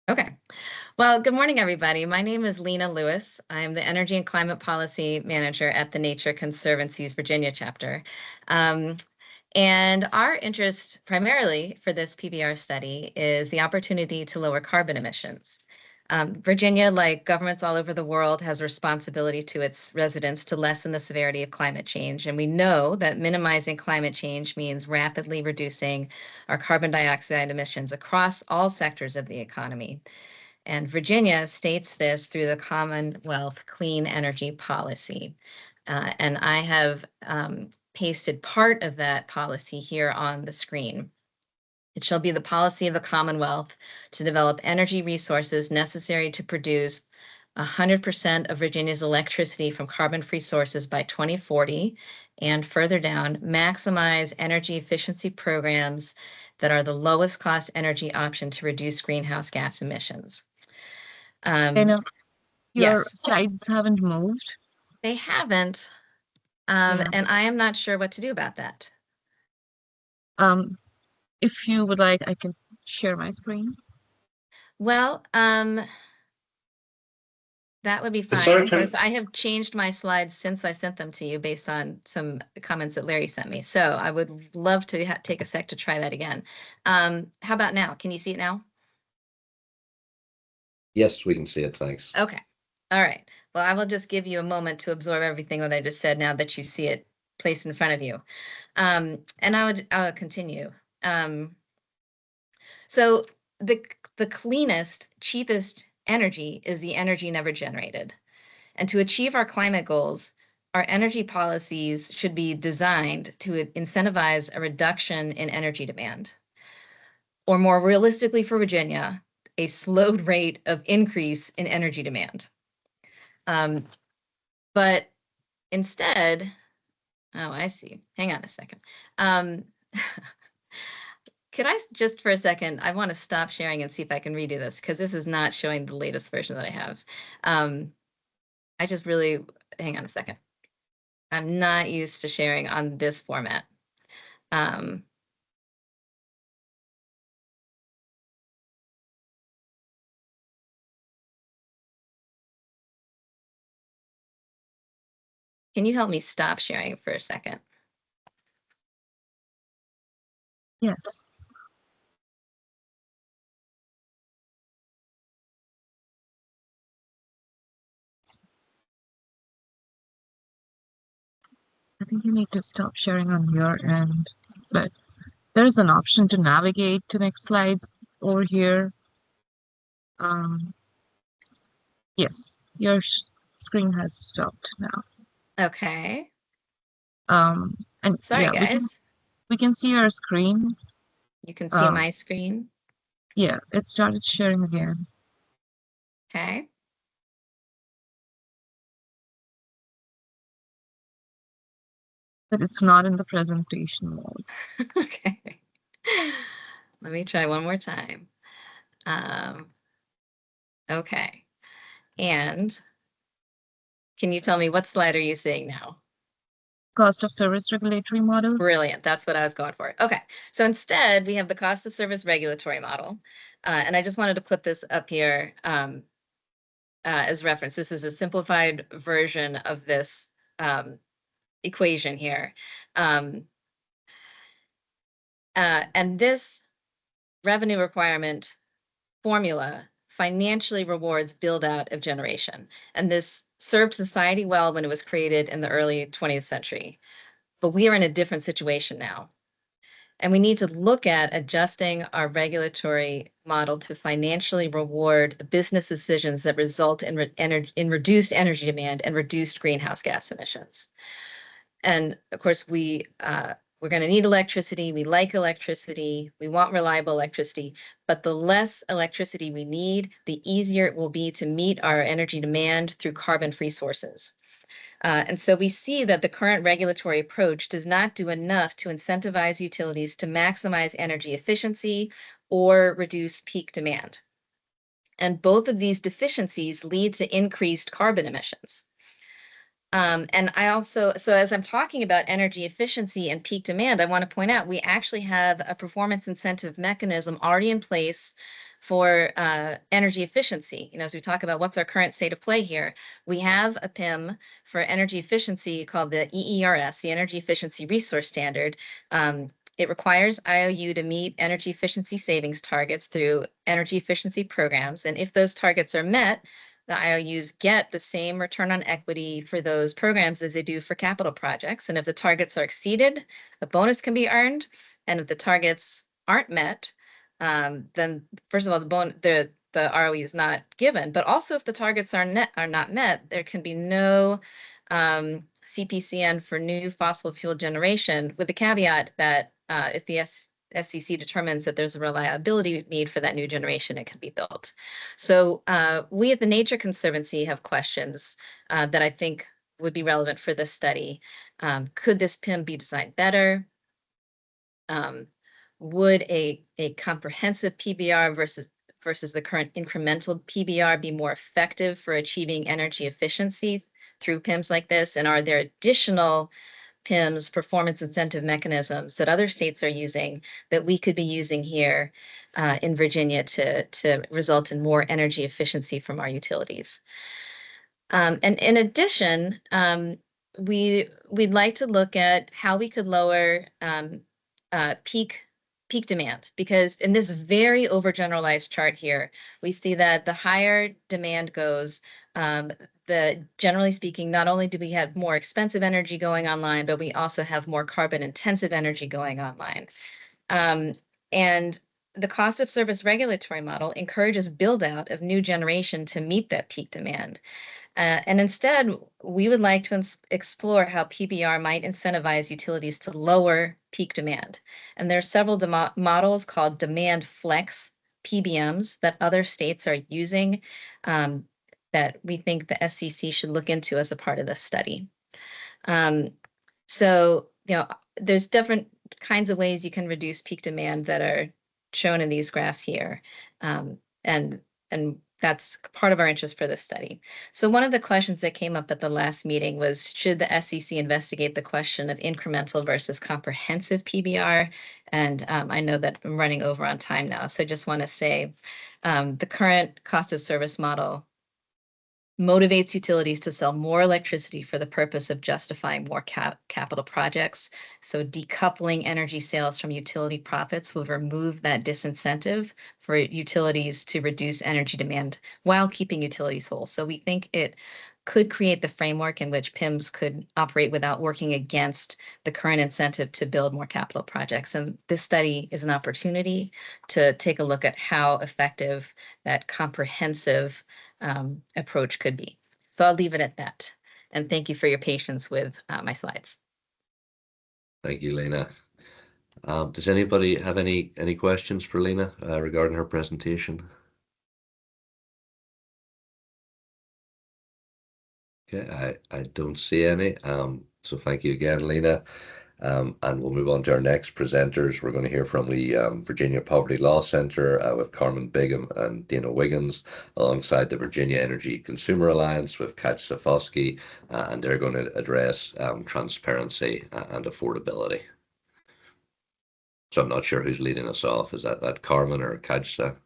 Okay. Well, good morning, everybody. My name is Lena Lewis. I'm the Energy and Climate Policy Manager at the Nature Conservancy's Virginia chapter. And our interest primarily for this PBR study is the opportunity to lower carbon emissions. Virginia, like governments all over the world, has a responsibility to its residents to lessen the severity of climate change. And we know that minimizing climate change means rapidly reducing our carbon dioxide emissions across all sectors of the economy. And Virginia states this through the Commonwealth Clean Energy Policy. And I have pasted part of that policy here on the screen. It shall be the policy of the Commonwealth to develop energy resources necessary to produce 100% of Virginia's electricity from carbon-free sources by 2040, and further down, maximize energy efficiency programs that are the lowest cost energy option to reduce greenhouse gas emissions. Your Yes. slides haven't moved. They haven't, Yeah. and I am not sure what to do about that. If you would like, I can share my screen. Well, that would be fine. Of course, I have changed my slides since I sent them to you based on some comments that Larry sent me. So I would love to take a sec to try that again. How about now? Can you see it now? Yes, we can see it. Thanks. Okay. All right. Well, I will just give you a moment to absorb everything that I just said now that you see it placed in front of you. And I'll continue. So the cleanest, cheapest energy is the energy never generated. And to achieve our climate goals, our energy policies should be designed to incentivize a reduction in energy demand. Or more realistically for Virginia, a slowed rate of increase in energy demand. But instead, oh, I see. Hang on a second. Could I just for a second, I want to stop sharing and see if I can redo this because this is not showing the latest version that I have. I just really, hang on a second. I'm not used to sharing on this format. Can you help me stop sharing for a second? Yes. I think you need to stop sharing on your end, but there's an option to navigate to next slides over here. Yes, your screen has stopped now. Okay. And Sorry, yeah, guys. we can see your screen. You can see Um, my screen. yeah, it started sharing again. Okay. But it's not in the presentation mode. Okay. Let me try one more time. Okay. And can you tell me what slide are you seeing now? Cost of service regulatory model. Brilliant. That's what I was going for. Okay. So instead, we have the cost of service regulatory model. And I just wanted to put this up here as reference. This is a simplified version of this equation here. And this revenue requirement formula financially rewards build out of generation. And this served society well when it was created in the early 20th century. But we are in a different situation now. And we need to look at adjusting our regulatory model to financially reward the business decisions that result in, in reduced energy demand and reduced greenhouse gas emissions. And of course, we're going to need electricity. We like electricity. We want reliable electricity. But the less electricity we need, the easier it will be to meet our energy demand through carbon-free sources. And so we see that the current regulatory approach does not do enough to incentivize utilities to maximize energy efficiency or reduce peak demand. And both of these deficiencies lead to increased carbon emissions. And I also, so as I'm talking about energy efficiency and peak demand, I want to point out we actually have a performance incentive mechanism already in place for energy efficiency. You know, as we talk about what's our current state of play here, we have a PIM for energy efficiency called the EERS, the Energy Efficiency Resource Standard. It requires IOU to meet energy efficiency savings targets through energy efficiency programs. And if those targets are met, the IOUs get the same return on equity for those programs as they do for capital projects. And if the targets are exceeded, a bonus can be earned. And if the targets aren't met, then first of all, the ROE is not given. But also, if the targets are not met, there can be no CPCN for new fossil fuel generation, with the caveat that if the SEC determines that there's a reliability need for that new generation, it can be built. So we at the Nature Conservancy have questions that I think would be relevant for this study. Could this PIM be designed better? Would a comprehensive PBR versus the current incremental PBR be more effective for achieving energy efficiency through PIMs like this? And are there additional PIMs, performance incentive mechanisms that other states are using that we could be using here in Virginia to result in more energy efficiency from our utilities? And in addition, we'd like to look at how we could lower peak demand, because in this very overgeneralized chart here, we see that the higher demand goes, generally speaking, not only do we have more expensive energy going online, but we also have more carbon intensive energy going online. And the cost of service regulatory model encourages build out of new generation to meet that peak demand. And instead, we would like to explore how PBR might incentivize utilities to lower peak demand. And there are several models called demand flex PBMs that other states are using that we think the SEC should look into as a part of this study. So, you know, there's different kinds of ways you can reduce peak demand that are shown in these graphs here. And that's part of our interest for this study. So one of the questions that came up at the last meeting was, should the SEC investigate the question of incremental versus comprehensive PBR? And I know that I'm running over on time now, so I just want to say the current cost of service model motivates utilities to sell more electricity for the purpose of justifying more capital projects. So decoupling energy sales from utility profits would remove that disincentive for utilities to reduce energy demand while keeping utilities whole. So we think it could create the framework in which PIMS could operate without working against the current incentive to build more capital projects. And this study is an opportunity to take a look at how effective that comprehensive approach could be. So I'll leave it at that. And thank you for your patience with my slides. Thank you, Lena. Does anybody have any questions for Lena regarding her presentation? Okay, I don't see any. So thank you again, Lena. And we'll move on to our next presenters. We're going to hear from the Virginia Poverty Law Center with Carmen Bigham and Dana Wiggins, alongside the Virginia Energy Consumer Alliance with Kaj Safosky, and they're going to address transparency and affordability. So I'm not sure who's leading us off. Is that Carmen or Kajsa?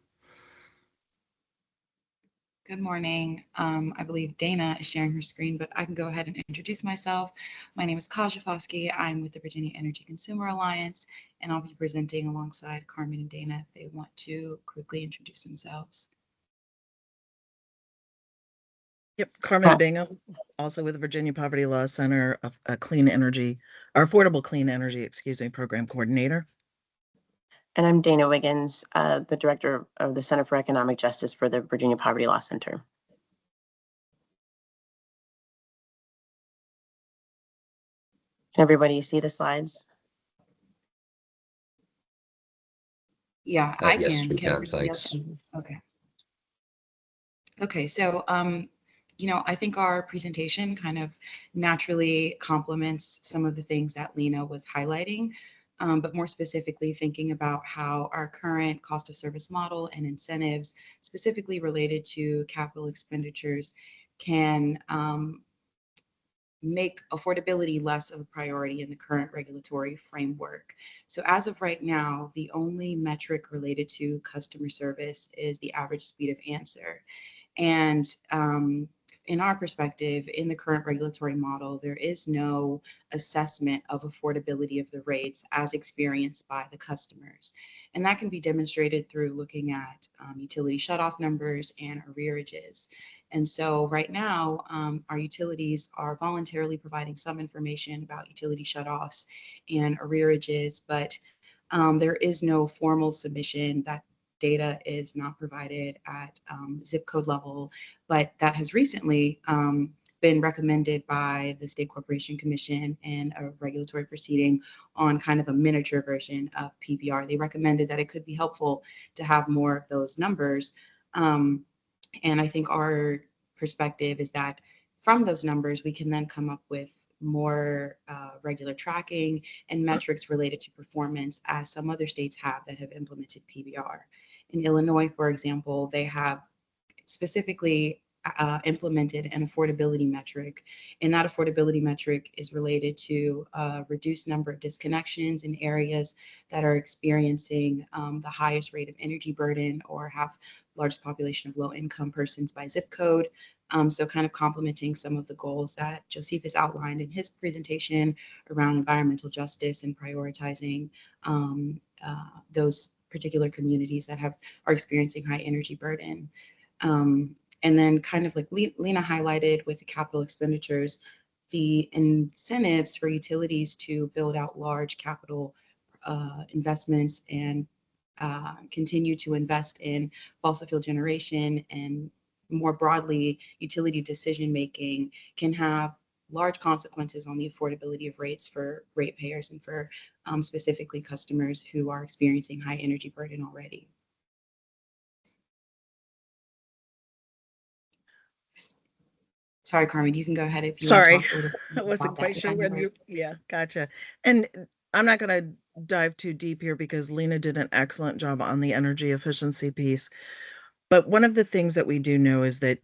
Good morning. I believe Dana is sharing her screen, but I can go ahead and introduce myself. My name is Kaja Foskey. I'm with the Virginia Energy Consumer Alliance, and I'll be presenting alongside Carmen and Dana if they want to quickly introduce themselves. Yep, Carmen Bingham, also with the Virginia Poverty Law Center, a clean energy, or affordable clean energy, program coordinator. And I'm Dana Wiggins, the director of the Center for Economic Justice for the Virginia Poverty Law Center. Can everybody see the slides? Yeah, I can. Yes, we can. Thanks. Okay. Okay, so I think our presentation kind of naturally complements some of the things that Lena was highlighting, but more specifically thinking about how our current cost of service model and incentives, specifically related to capital expenditures, can make affordability less of a priority in the current regulatory framework. So as of right now, the only metric related to customer service is the average speed of answer. And in our perspective, in the current regulatory model, there is no assessment of affordability of the rates as experienced by the customers. And that can be demonstrated through looking at utility shutoff numbers and arrearages. And so right now, our utilities are voluntarily providing some information about utility shutoffs and arrearages, but there is no formal submission. That data is not provided at zip code level, but that has recently been recommended by the State Corporation Commission in a regulatory proceeding on kind of a miniature version of PBR. They recommended that it could be helpful to have more of those numbers. And I think our perspective is that from those numbers, we can then come up with more regular tracking and metrics related to performance, as some other states have that have implemented PBR. In Illinois, for example, they have specifically implemented an affordability metric, and that affordability metric is related to a reduced number of disconnections in areas that are experiencing the highest rate of energy burden or have largest population of low-income persons by zip code. So kind of complementing some of the goals that Josephus outlined in his presentation around environmental justice and prioritizing those particular communities that are experiencing high energy burden. And then kind of like Lena highlighted with the capital expenditures, the incentives for utilities to build out large capital investments and continue to invest in fossil fuel generation and more broadly utility decision making can have large consequences on the affordability of rates for ratepayers and for specifically customers who are experiencing high energy burden already. Sorry, Carmen, you can go ahead if you want to talk a little bit. I wasn't quite sure when you, yeah, gotcha. And I'm not going to dive too deep here because Lena did an excellent job on the energy efficiency piece. But one of the things that we do know is that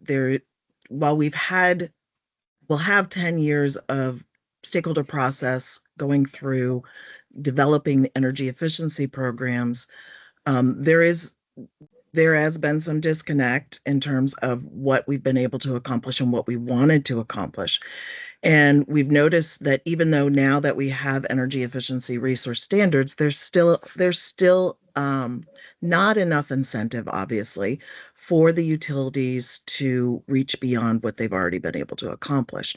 while we'll have 10 years of stakeholder process going through developing the energy efficiency programs, there has been some disconnect in terms of what we've been able to accomplish and what we wanted to accomplish. And we've noticed that even though now that we have energy efficiency resource standards, there's still not enough incentive, obviously, for the utilities to reach beyond what they've already been able to accomplish.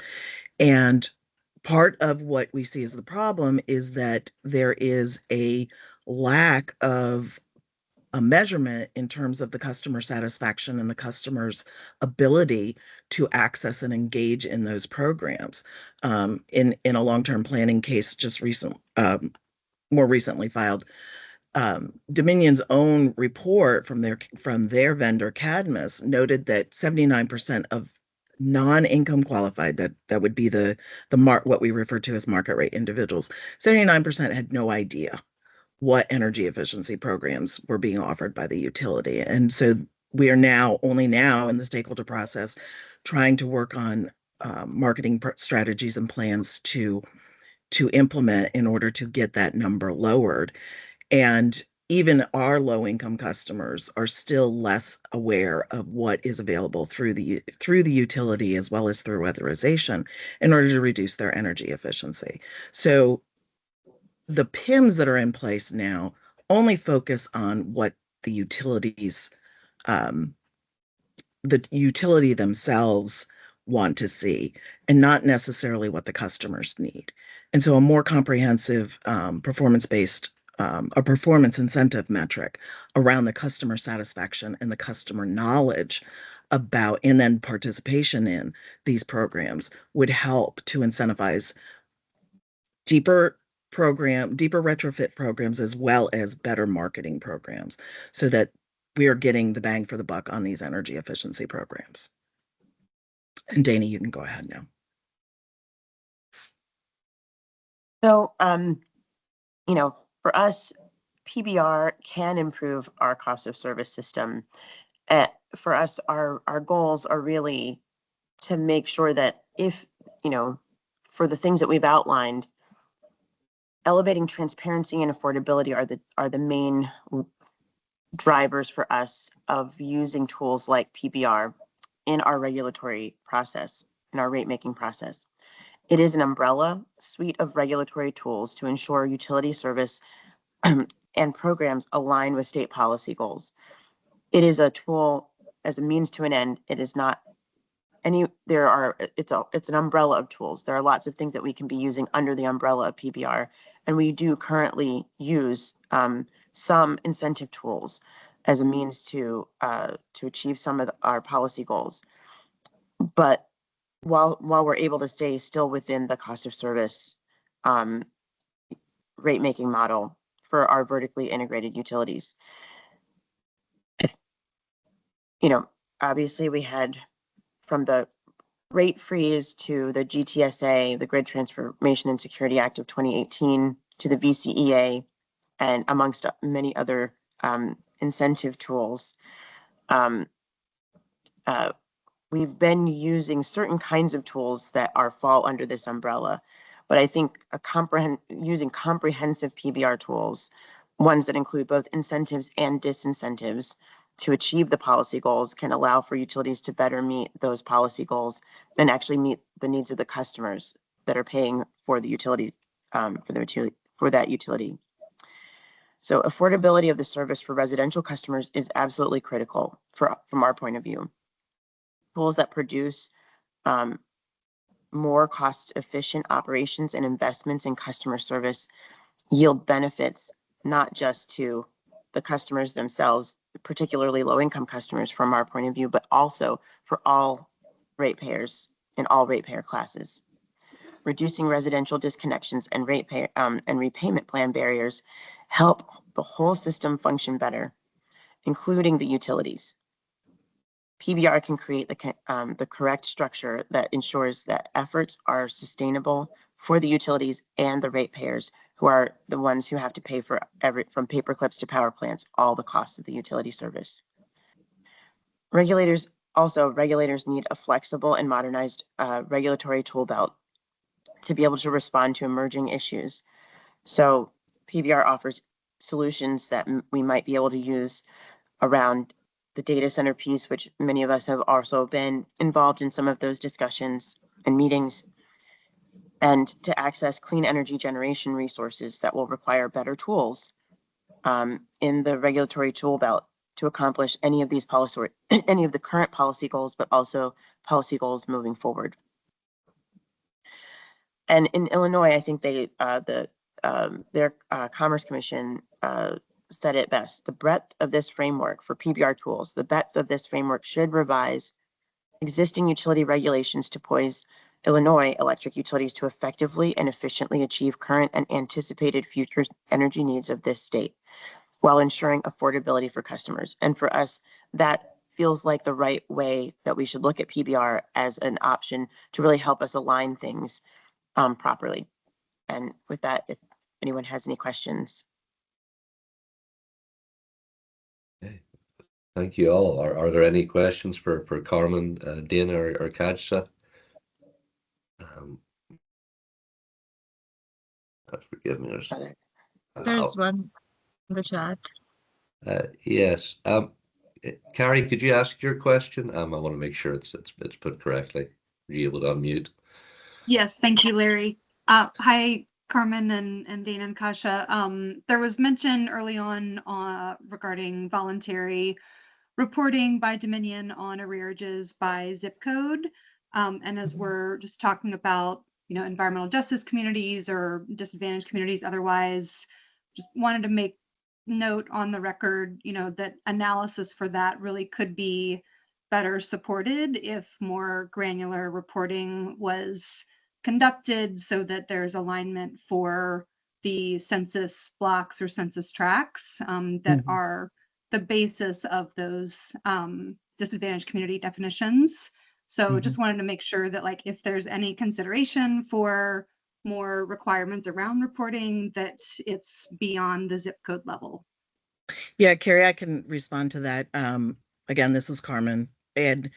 And part of what we see as the problem is that there is a lack of a measurement in terms of the customer satisfaction and the customer's ability to access and engage in those programs. In a long-term planning case, more recently filed, Dominion's own report from their vendor Cadmus noted that 79% of non-income qualified, that would be what we refer to as market rate individuals, 79% had no idea what energy efficiency programs were being offered by the utility. And so we are only now in the stakeholder process trying to work on marketing strategies and plans to implement in order to get that number lowered. And even our low income customers are still less aware of what is available through the utility as well as through weatherization in order to reduce their energy efficiency. So the PIMs that are in place now only focus on what the utilities, the utility themselves want to see, and not necessarily what the customers need. And so a more comprehensive performance-based, a performance incentive metric around the customer satisfaction and the customer knowledge about, and then participation in these programs would help to incentivize deeper retrofit programs as well as better marketing programs so that we are getting the bang for the buck on these energy efficiency programs. And Dana, you can go ahead now. So, for us, PBR can improve our cost of service system. For us, our goals are really to make sure that if, for the things that we've outlined, elevating transparency and affordability are the main drivers for us of using tools like PBR in our regulatory process, in our rate making process. It is an umbrella suite of regulatory tools to ensure utility service and programs align with state policy goals. It is a tool as a means to an end. It is not it's an umbrella of tools. There are lots of things that we can be using under the umbrella of PBR, and we do currently use some incentive tools as a means to achieve some of our policy goals. But while we're able to stay still within the cost of service rate making model for our vertically integrated utilities. Obviously we had from the rate freeze to the GTSA, the Grid Transformation and Security Act of 2018, to the VCEA, and amongst many other incentive tools. We've been using certain kinds of tools that fall under this umbrella, but I think using comprehensive PBR tools, ones that include both incentives and disincentives to achieve the policy goals, can allow for utilities to better meet those policy goals and actually meet the needs of the customers that are paying for the utility, for that utility. So affordability of the service for residential customers is absolutely critical from our point of view. Tools that produce more cost-efficient operations and investments in customer service yield benefits not just to the customers themselves, particularly low-income customers from our point of view, but also for all ratepayers in all ratepayer classes. Reducing residential disconnections and repayment plan barriers help the whole system function better, including the utilities. PBR can create the correct structure that ensures that efforts are sustainable for the utilities and the ratepayers, who are the ones who have to pay for from paper clips to power plants, all the costs of the utility service. Regulators need a flexible and modernized regulatory tool belt to be able to respond to emerging issues. So PBR offers solutions that we might be able to use around the data center piece, which many of us have also been involved in some of those discussions and meetings, and to access clean energy generation resources that will require better tools in the regulatory tool belt to accomplish any of these policy, any of the current policy goals, but also policy goals moving forward. And in Illinois, I think their Commerce Commission said it best. The breadth of this framework for PBR tools, the breadth of this framework should revise existing utility regulations to poise Illinois electric utilities to effectively and efficiently achieve current and anticipated future energy needs of this state, while ensuring affordability for customers. And for us, that feels like the right way that we should look at PBR as an option to really help us align things properly. And with that, if anyone has any questions. Okay. Thank you all. Are there any questions for Carmen, Dana, or Kajsa? Forgive me. There's one in the chat. Yes. Carrie, could you ask your question? I want to make sure it's put correctly. Are you able to unmute? Yes, thank you, Larry. Hi, Carmen and Dana and Kasha. There was mention early on regarding voluntary reporting by Dominion on arrearages by zip code. And as we're just talking about, environmental justice communities or disadvantaged communities otherwise, just wanted to make note on the record, that analysis for that really could be better supported if more granular reporting was conducted so that there's alignment for the census blocks or census tracts that are the basis of those disadvantaged community definitions. So just wanted to make sure that if there's any consideration for more requirements around reporting, that it's beyond the zip code level. Yeah, Carrie, I can respond to that. Again, this is Carmen. And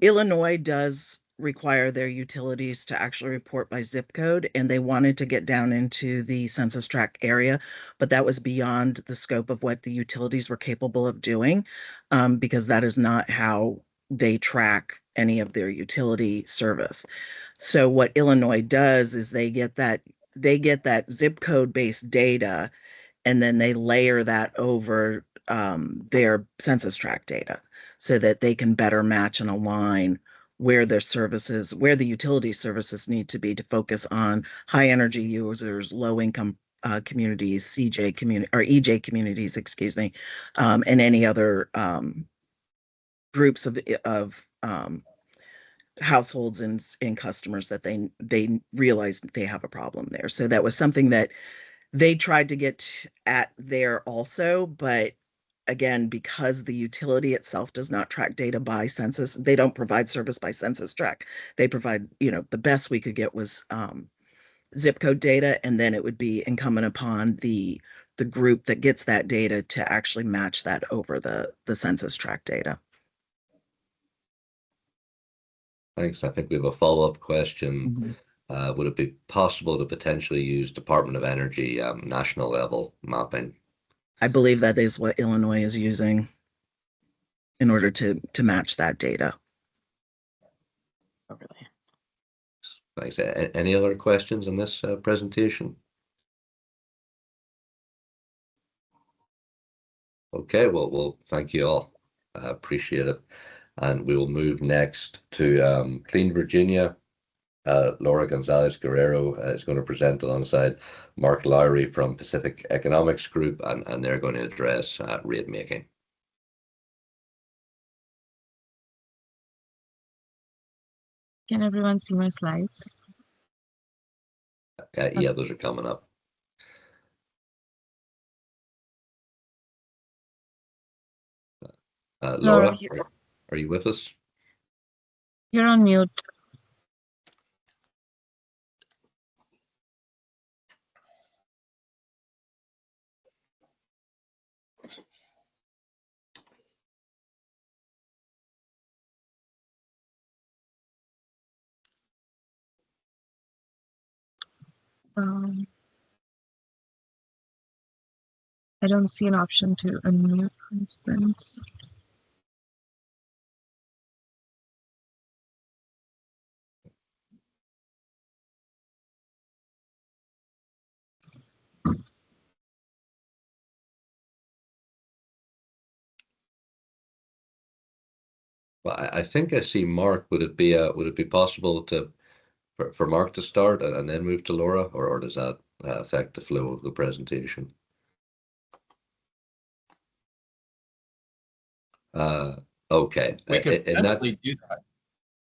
Illinois does require their utilities to actually report by zip code, and they wanted to get down into the census tract area, but that was beyond the scope of what the utilities were capable of doing, because that is not how they track any of their utility service. So what Illinois does is they get that zip code based data, and then they layer that over their census tract data so that they can better match and align where their services, where the utility services need to be to focus on high energy users, low income communities, CJ community or EJ communities, excuse me, and any other groups of households and customers that they realize that they have a problem there. So that was something that they tried to get at there also, but again, because the utility itself does not track data by census, they don't provide service by census tract. They provide, the best we could get was zip code data, and then it would be incumbent upon the group that gets that data to actually match that over the census tract data. Thanks. I think we have a follow-up question. Would it be possible to potentially use Department of Energy national level mapping? I believe that is what Illinois is using in order to match that data. Overlay. Thanks. Any other questions on this presentation? Okay, well, thank you all. I appreciate it. And we will move next to Clean Virginia. Laura Gonzalez Guerrero is going to present alongside Mark Lowry from Pacific Economics Group, and they're going to address rate making. Can everyone see my slides? Yeah, those are coming up. Laura, are you with us? You're on mute. I don't see an option to unmute, for instance. Well, I think I see Mark. Would it be possible for Mark to start and then move to Laura, or does that affect the flow of the presentation? Okay. We could In that, definitely do that.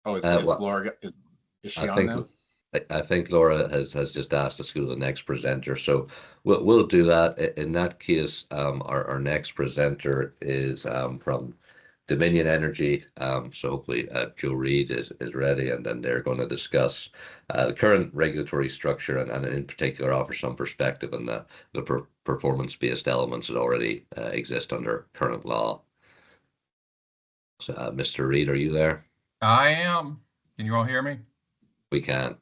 Oh, is well, Laura, is I she on think now? I think Laura has just asked us to go to the next presenter, so we'll do that. In that case, our next presenter is from Dominion Energy. So hopefully Joe Reed is ready, and then they're going to discuss the current regulatory structure and in particular offer some perspective on the performance-based elements that already exist under current law. So, Mr. Reed, are you there? I am. Can you all hear me? We can.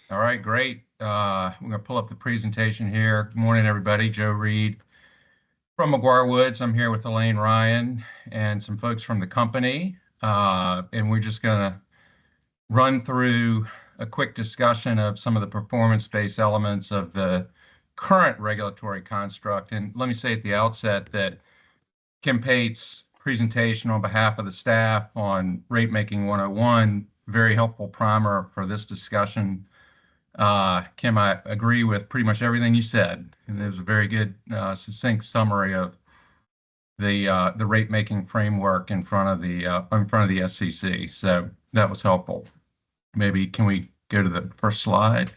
All right, great. I'm going to pull up the presentation here. Good morning, everybody. Joe Reed from McGuire Woods. I'm here with Elaine Ryan and some folks from the company. And we're just going to run through a quick discussion of some of the performance-based elements of the current regulatory construct. And let me say at the outset that Kim Pate's presentation on behalf of the staff on Rate Making 101, very helpful primer for this discussion. Kim, I agree with pretty much everything you said, and it was a very good, succinct summary of the rate making framework in front of the SCC. So that was helpful. Maybe can we go to the first slide?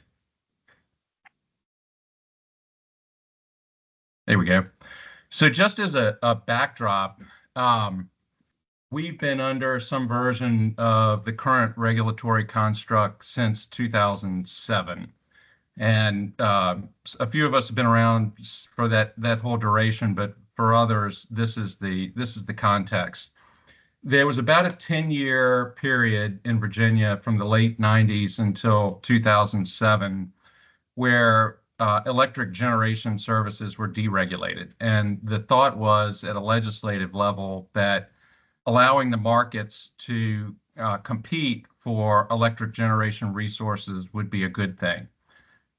There we go. So just as a backdrop, we've been under some version of the current regulatory construct since 2007. And a few of us have been around for that whole duration, but for others, this is the context. There was about a 10-year period in Virginia from the late 90s until 2007 where electric generation services were deregulated. And the thought was at a legislative level that allowing the markets to compete for electric generation resources would be a good thing.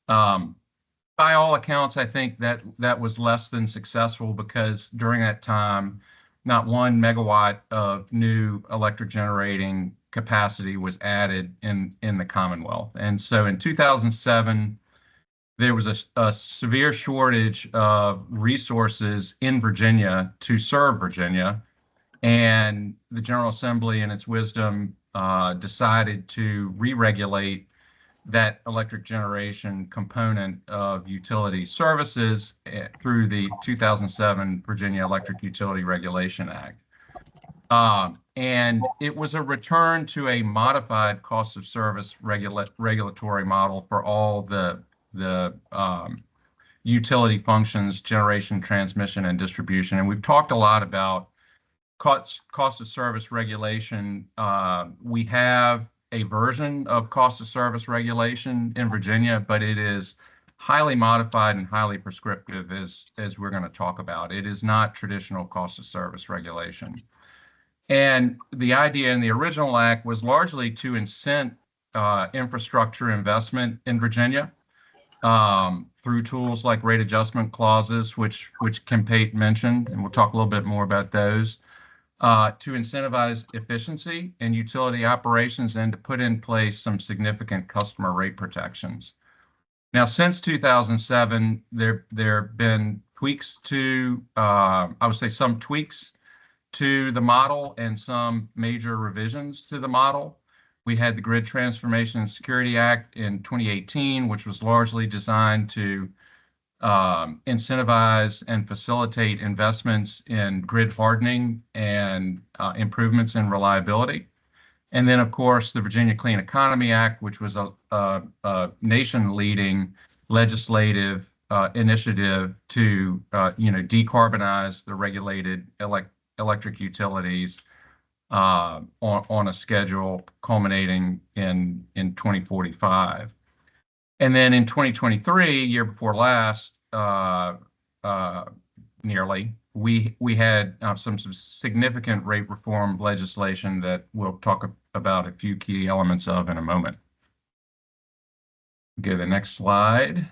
By all accounts, I think that was less than successful because during that time, not 1 megawatt of new electric generating capacity was added in the Commonwealth. And so in 2007, there was a severe shortage of resources in Virginia to serve Virginia. And the General Assembly, in its wisdom, decided to re-regulate that electric generation component of utility services through the 2007 Virginia Electric Utility Regulation Act. And it was a return to a modified cost of service regulatory model for all the utility functions, generation, transmission, and distribution. And we've talked a lot about cost of service regulation. We have a version of cost of service regulation in Virginia, but it is highly modified and highly prescriptive, as we're going to talk about. It is not traditional cost of service regulation. And the idea in the original act was largely to incent infrastructure investment in Virginia through tools like rate adjustment clauses, which Kim Pate mentioned, and we'll talk a little bit more about those. To incentivize efficiency in utility operations and to put in place some significant customer rate protections. Now, since 2007, there have been tweaks to, I would say some tweaks to the model and some major revisions to the model. We had the Grid Transformation and Security Act in 2018, which was largely designed to incentivize and facilitate investments in grid hardening and improvements in reliability. And then, of course, the Virginia Clean Economy Act, which was a nation-leading legislative initiative to decarbonize the regulated electric utilities on a schedule culminating in 2045. And then in 2023, year before last, nearly, we had some significant rate reform legislation that we'll talk about a few key elements of in a moment. Go to the next slide.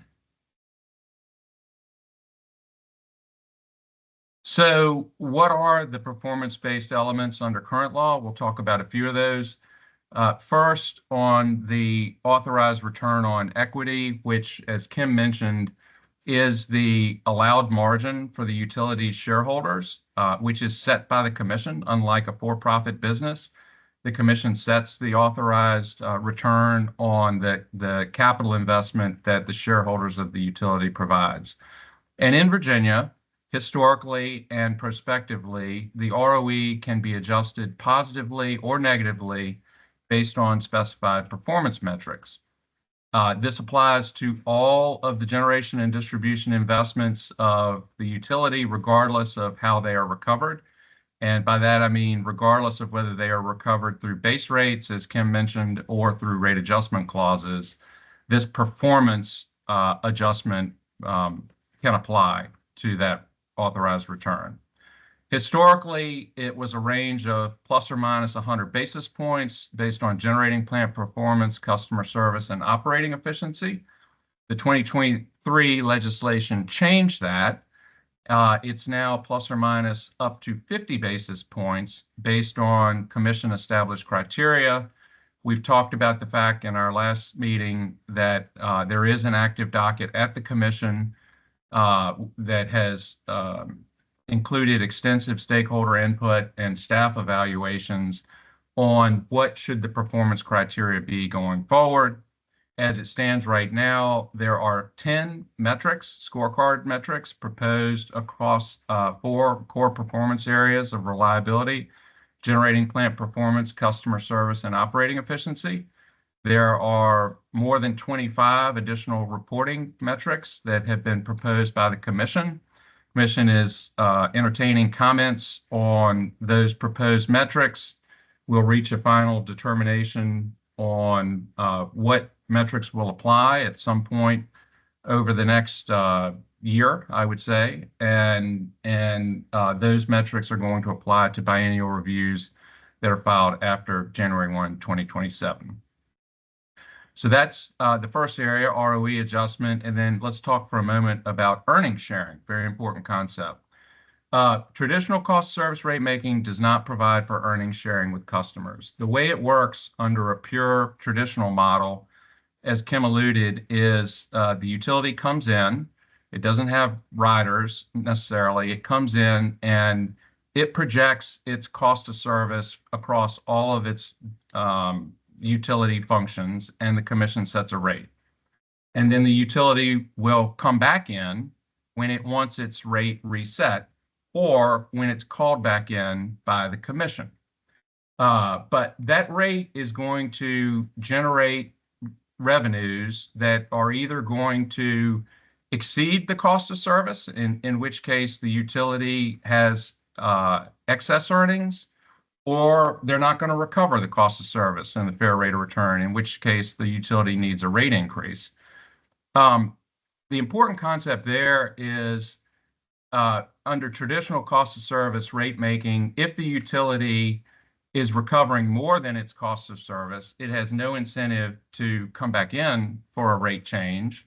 So what are the performance-based elements under current law? We'll talk about a few of those. First, on the authorized return on equity, which, as Kim mentioned, is the allowed margin for the utility shareholders, which is set by the commission. Unlike a for-profit business, the commission sets the authorized return on the capital investment that the shareholders of the utility provides. And in Virginia, historically and prospectively, the ROE can be adjusted positively or negatively based on specified performance metrics. This applies to all of the generation and distribution investments of the utility, regardless of how they are recovered. And by that, I mean regardless of whether they are recovered through base rates, as Kim mentioned, or through rate adjustment clauses. This performance adjustment can apply to that authorized return. Historically, it was a range of plus or minus 100 basis points based on generating plant performance, customer service, and operating efficiency. The 2023 legislation changed that. It's now plus or minus up to 50 basis points based on commission established criteria. We've talked about the fact in our last meeting that there is an active docket at the commission that has included extensive stakeholder input and staff evaluations on what should the performance criteria be going forward. As it stands right now, there are 10 metrics, scorecard metrics, proposed across 4 core performance areas of reliability, generating plant performance, customer service, and operating efficiency. There are more than 25 additional reporting metrics that have been proposed by the commission. Commission is entertaining comments on those proposed metrics. We'll reach a final determination on what metrics will apply at some point over the next year, I would say, and those metrics are going to apply to biennial reviews that are filed after January 1, 2027. So that's the first area, ROE adjustment. And then let's talk for a moment about earnings sharing, very important concept. Traditional cost service rate making does not provide for earnings sharing with customers. The way it works under a pure traditional model, as Kim alluded, is the utility comes in. It doesn't have riders necessarily. It comes in and it projects its cost of service across all of its utility functions, and the commission sets a rate. And then the utility will come back in when it wants its rate reset or when it's called back in by the commission. But that rate is going to generate revenues that are either going to exceed the cost of service, in which case the utility has excess earnings, or they're not going to recover the cost of service and the fair rate of return, in which case the utility needs a rate increase. The important concept there is under traditional cost of service rate making, if the utility is recovering more than its cost of service, it has no incentive to come back in for a rate change,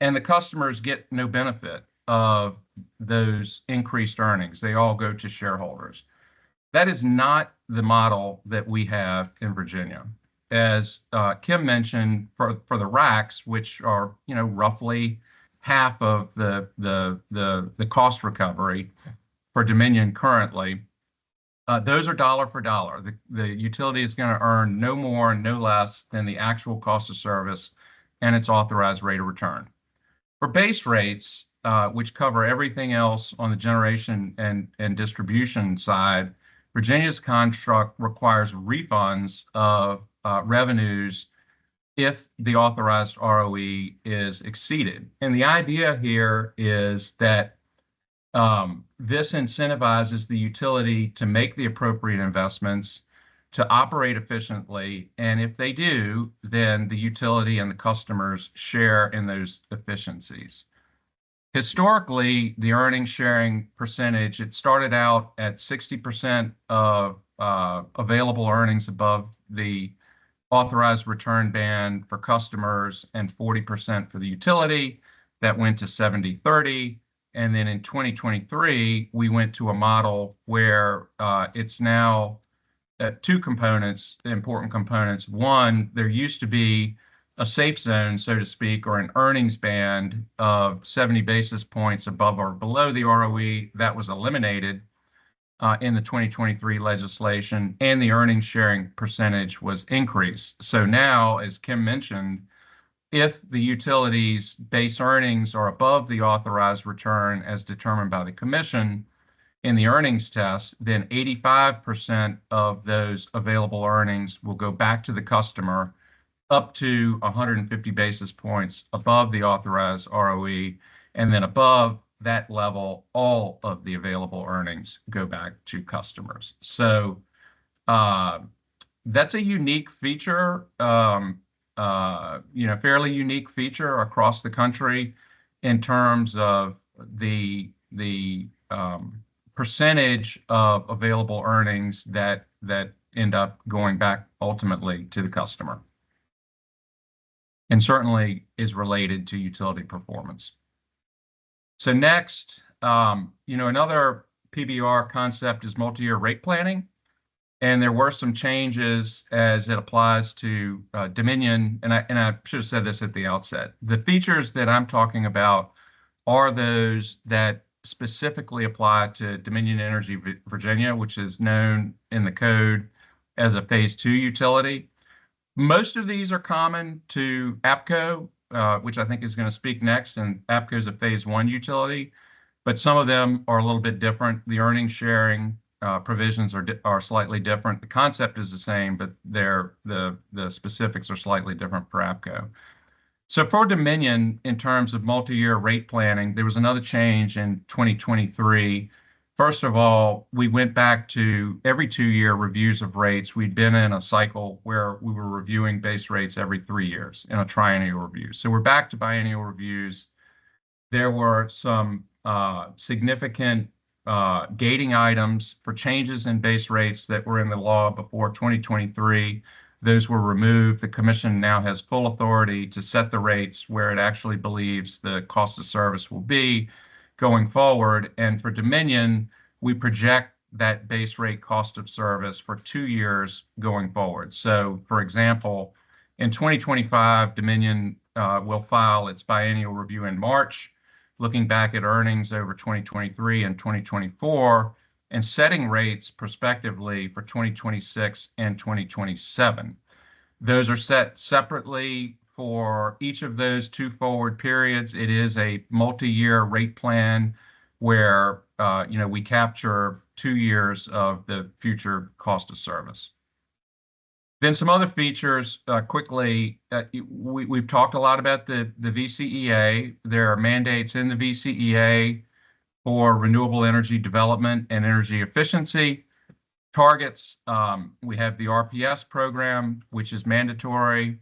and the customers get no benefit of those increased earnings. They all go to shareholders. That is not the model that we have in Virginia. As Kim mentioned, for the RACs, which are roughly half of the cost recovery for Dominion currently, those are dollar for dollar. The utility is going to earn no more, no less than the actual cost of service and its authorized rate of return. For base rates, which cover everything else on the generation and distribution side, Virginia's construct requires refunds of revenues if the authorized ROE is exceeded. And the idea here is that this incentivizes the utility to make the appropriate investments, to operate efficiently, and if they do, then the utility and the customers share in those efficiencies. Historically, the earnings sharing percentage, it started out at 60% of available earnings above the authorized return band for customers and 40% for the utility. That went to 70-30. And then in 2023, we went to a model where it's now two components, important components. One, there used to be a safe zone, so to speak, or an earnings band of 70 basis points above or below the ROE. That was eliminated in the 2023 legislation, and the earnings sharing percentage was increased. So now, as Kim mentioned, if the utilities' base earnings are above the authorized return as determined by the commission in the earnings test, then 85% of those available earnings will go back to the customer up to 150 basis points above the authorized ROE, and then above that level, all of the available earnings go back to customers. So that's a unique feature, fairly unique feature across the country in terms of the percentage of available earnings that end up going back ultimately to the customer, and certainly is related to utility performance. So next, another PBR concept is multi-year rate planning. And there were some changes as it applies to Dominion. And I should have said this at the outset. The features that I'm talking about are those that specifically apply to Dominion Energy Virginia, which is known in the code as a Phase 2 utility. Most of these are common to APCO, which I think is going to speak next, and APCO is a Phase 1 utility, but some of them are a little bit different. The earnings sharing provisions are slightly different. The concept is the same, but the specifics are slightly different for APCO. So for Dominion, in terms of multi-year rate planning, there was another change in 2023. First of all, we went back to every 2-year reviews of rates. We'd been in a cycle where we were reviewing base rates every 3 years in a triennial review. So we're back to biennial reviews. There were some significant gating items for changes in base rates that were in the law before 2023. Those were removed. The commission now has full authority to set the rates where it actually believes the cost of service will be going forward. And for Dominion, we project that base rate cost of service for 2 years going forward. So, for example, in 2025, Dominion will file its biennial review in March, looking back at earnings over 2023 and 2024, and setting rates prospectively for 2026 and 2027. Those are set separately for each of those two forward periods. It is a multi-year rate plan where we capture 2 years of the future cost of service. Then some other features quickly. We've talked a lot about the VCEA. There are mandates in the VCEA for renewable energy development and energy efficiency targets. We have the RPS program, which is mandatory.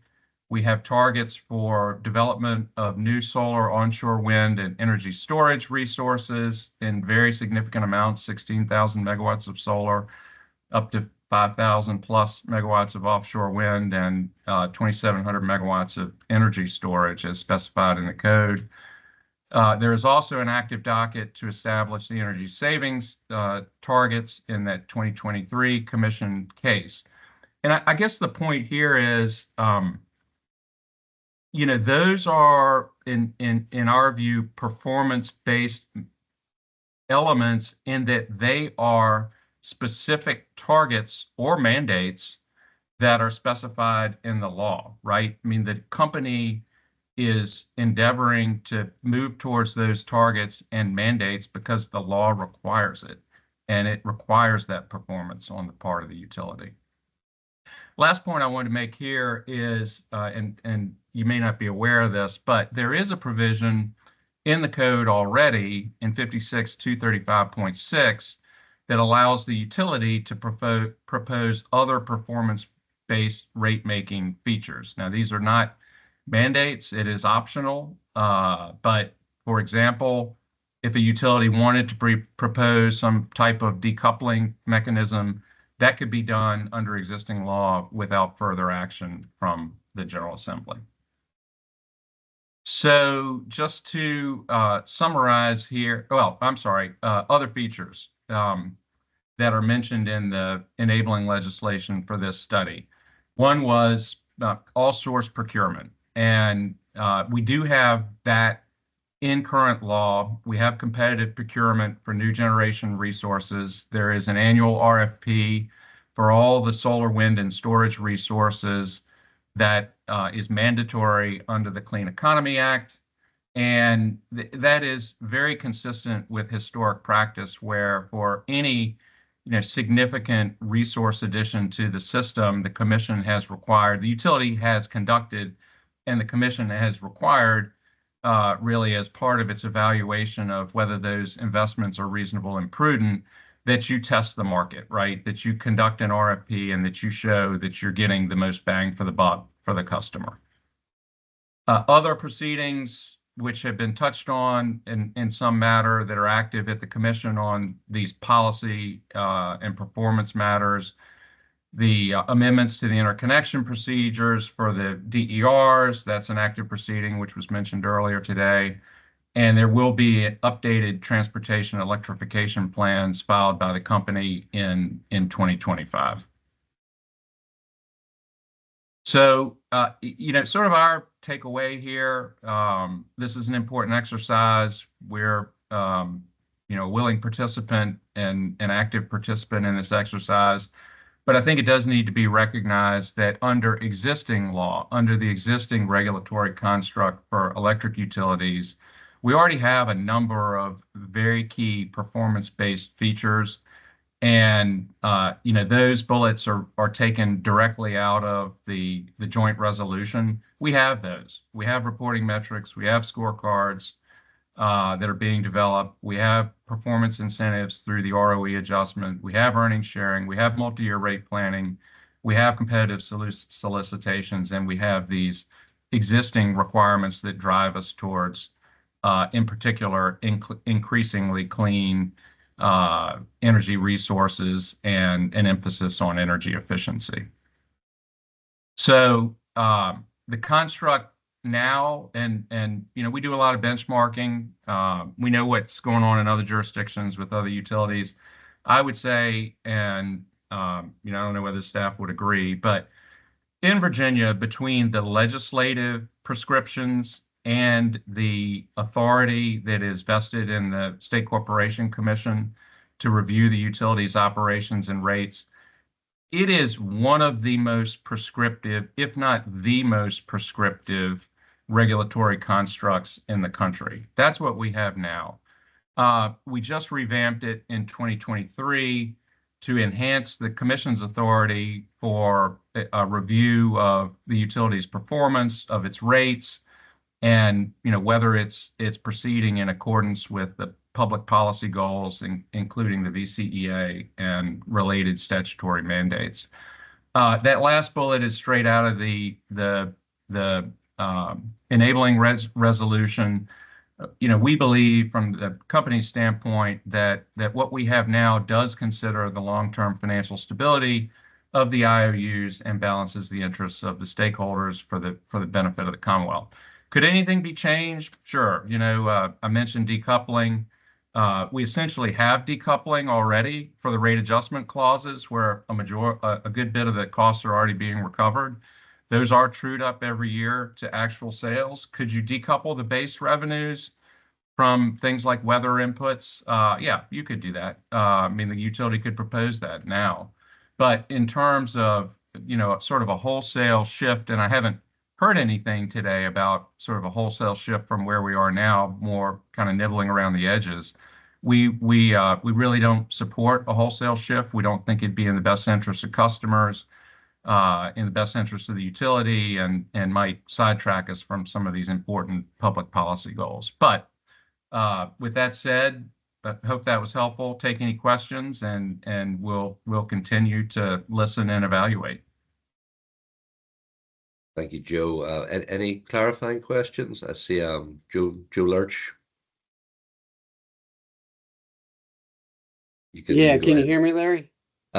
We have targets for development of new solar, onshore wind, and energy storage resources in very significant amounts, 16,000 megawatts of solar, up to 5,000 plus megawatts of offshore wind, and 2,700 megawatts of energy storage as specified in the code. There is also an active docket to establish the energy savings targets in that 2023 commission case. And I guess the point here is, those are, in our view, performance-based elements in that they are specific targets or mandates that are specified in the law, right? I mean, the company is endeavoring to move towards those targets and mandates because the law requires it, and it requires that performance on the part of the utility. Last point I want to make here is, and you may not be aware of this, but there is a provision in the code already in 56.235.6 that allows the utility to propose other performance-based rate-making features. Now, these are not mandates. It is optional. But, for example, if a utility wanted to propose some type of decoupling mechanism, that could be done under existing law without further action from the General Assembly. So just to summarize here, well, I'm sorry, other features that are mentioned in the enabling legislation for this study. One was all source procurement. And we do have that in current law. We have competitive procurement for new generation resources. There is an annual RFP for all the solar, wind, and storage resources that is mandatory under the Clean Economy Act. And that is very consistent with historic practice, where for any significant resource addition to the system, the commission has required, the utility has conducted, and the commission has required, really as part of its evaluation of whether those investments are reasonable and prudent, that you test the market, right? That you conduct an RFP and that you show that you're getting the most bang for the buck for the customer. Other proceedings which have been touched on in some matter that are active at the commission on these policy and performance matters, the amendments to the interconnection procedures for the DERs, that's an active proceeding which was mentioned earlier today. And there will be updated transportation electrification plans filed by the company in 2025. So, sort of our takeaway here, this is an important exercise. We're, a willing participant and an active participant in this exercise. But I think it does need to be recognized that under existing law, under the existing regulatory construct for electric utilities, we already have a number of very key performance-based features. And those bullets are taken directly out of the joint resolution. We have those. We have reporting metrics. We have scorecards that are being developed. We have performance incentives through the ROE adjustment. We have earnings sharing. We have multi-year rate planning. We have competitive solicitations, and we have these existing requirements that drive us towards, in particular, increasingly clean energy resources and an emphasis on energy efficiency. So the construct now, and we do a lot of benchmarking. We know what's going on in other jurisdictions with other utilities. I would say, and I don't know whether the staff would agree, but in Virginia, between the legislative prescriptions and the authority that is vested in the State Corporation Commission to review the utilities operations and rates, it is one of the most prescriptive, if not the most prescriptive, regulatory constructs in the country. That's what we have now. We just revamped it in 2023 to enhance the commission's authority for a review of the utility's performance, of its rates, and whether it's proceeding in accordance with the public policy goals, including the VCEA and related statutory mandates. That last bullet is straight out of the enabling resolution. We believe from the company's standpoint that what we have now does consider the long-term financial stability of the IOUs and balances the interests of the stakeholders for the benefit of the Commonwealth. Could anything be changed? Sure. I mentioned decoupling. We essentially have decoupling already for the rate adjustment clauses, where a good bit of the costs are already being recovered. Those are trued up every year to actual sales. Could you decouple the base revenues from things like weather inputs? Yeah, you could do that. The utility could propose that now. But in terms of, sort of a wholesale shift, and I haven't heard anything today about sort of a wholesale shift from where we are now, more kind of nibbling around the edges. We really don't support a wholesale shift. We don't think it'd be in the best interest of customers, in the best interest of the utility, and might sidetrack us from some of these important public policy goals. But with that said, I hope that was helpful. Take any questions, and we'll continue to listen and evaluate. Thank you, Joe. Any clarifying questions? I see Joe Lurch. Can you hear me, Larry?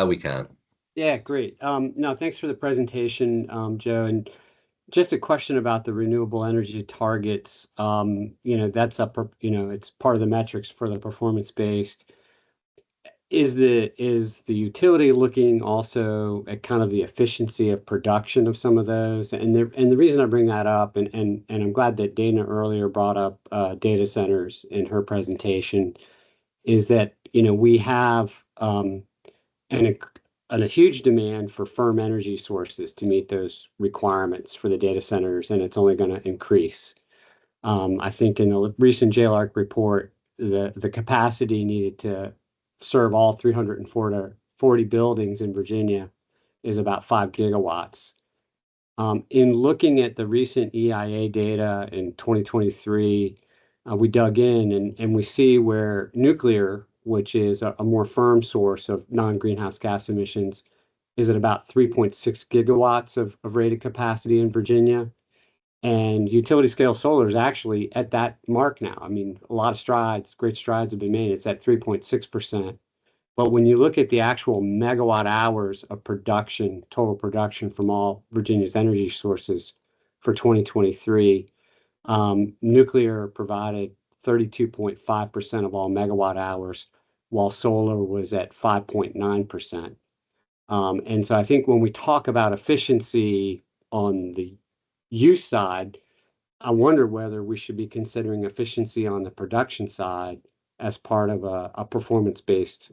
We can. Yeah, great. No, thanks for the presentation, Joe. And just a question about the renewable energy targets. That's it's part of the metrics for the performance-based. Is the utility looking also at kind of the efficiency of production of some of those? And the reason I bring that up, and I'm glad that Dana earlier brought up data centers in her presentation, is that we have a huge demand for firm energy sources to meet those requirements for the data centers, and it's only going to increase. I think in a recent JLARC report, the capacity needed to serve all 340 buildings in Virginia is about 5 gigawatts. In looking at the recent EIA data in 2023, we dug in and we see where nuclear, which is a more firm source of non-greenhouse gas emissions, is at about 3.6 gigawatts of rated capacity in Virginia. And utility scale solar is actually at that mark now. I mean, a lot of strides, great strides have been made. It's at 3.6%. But when you look at the actual megawatt hours of production, total production from all Virginia's energy sources for 2023, nuclear provided 32.5% of all megawatt hours, while solar was at 5.9%. And so I think when we talk about efficiency on the use side, I wonder whether we should be considering efficiency on the production side as part of a performance-based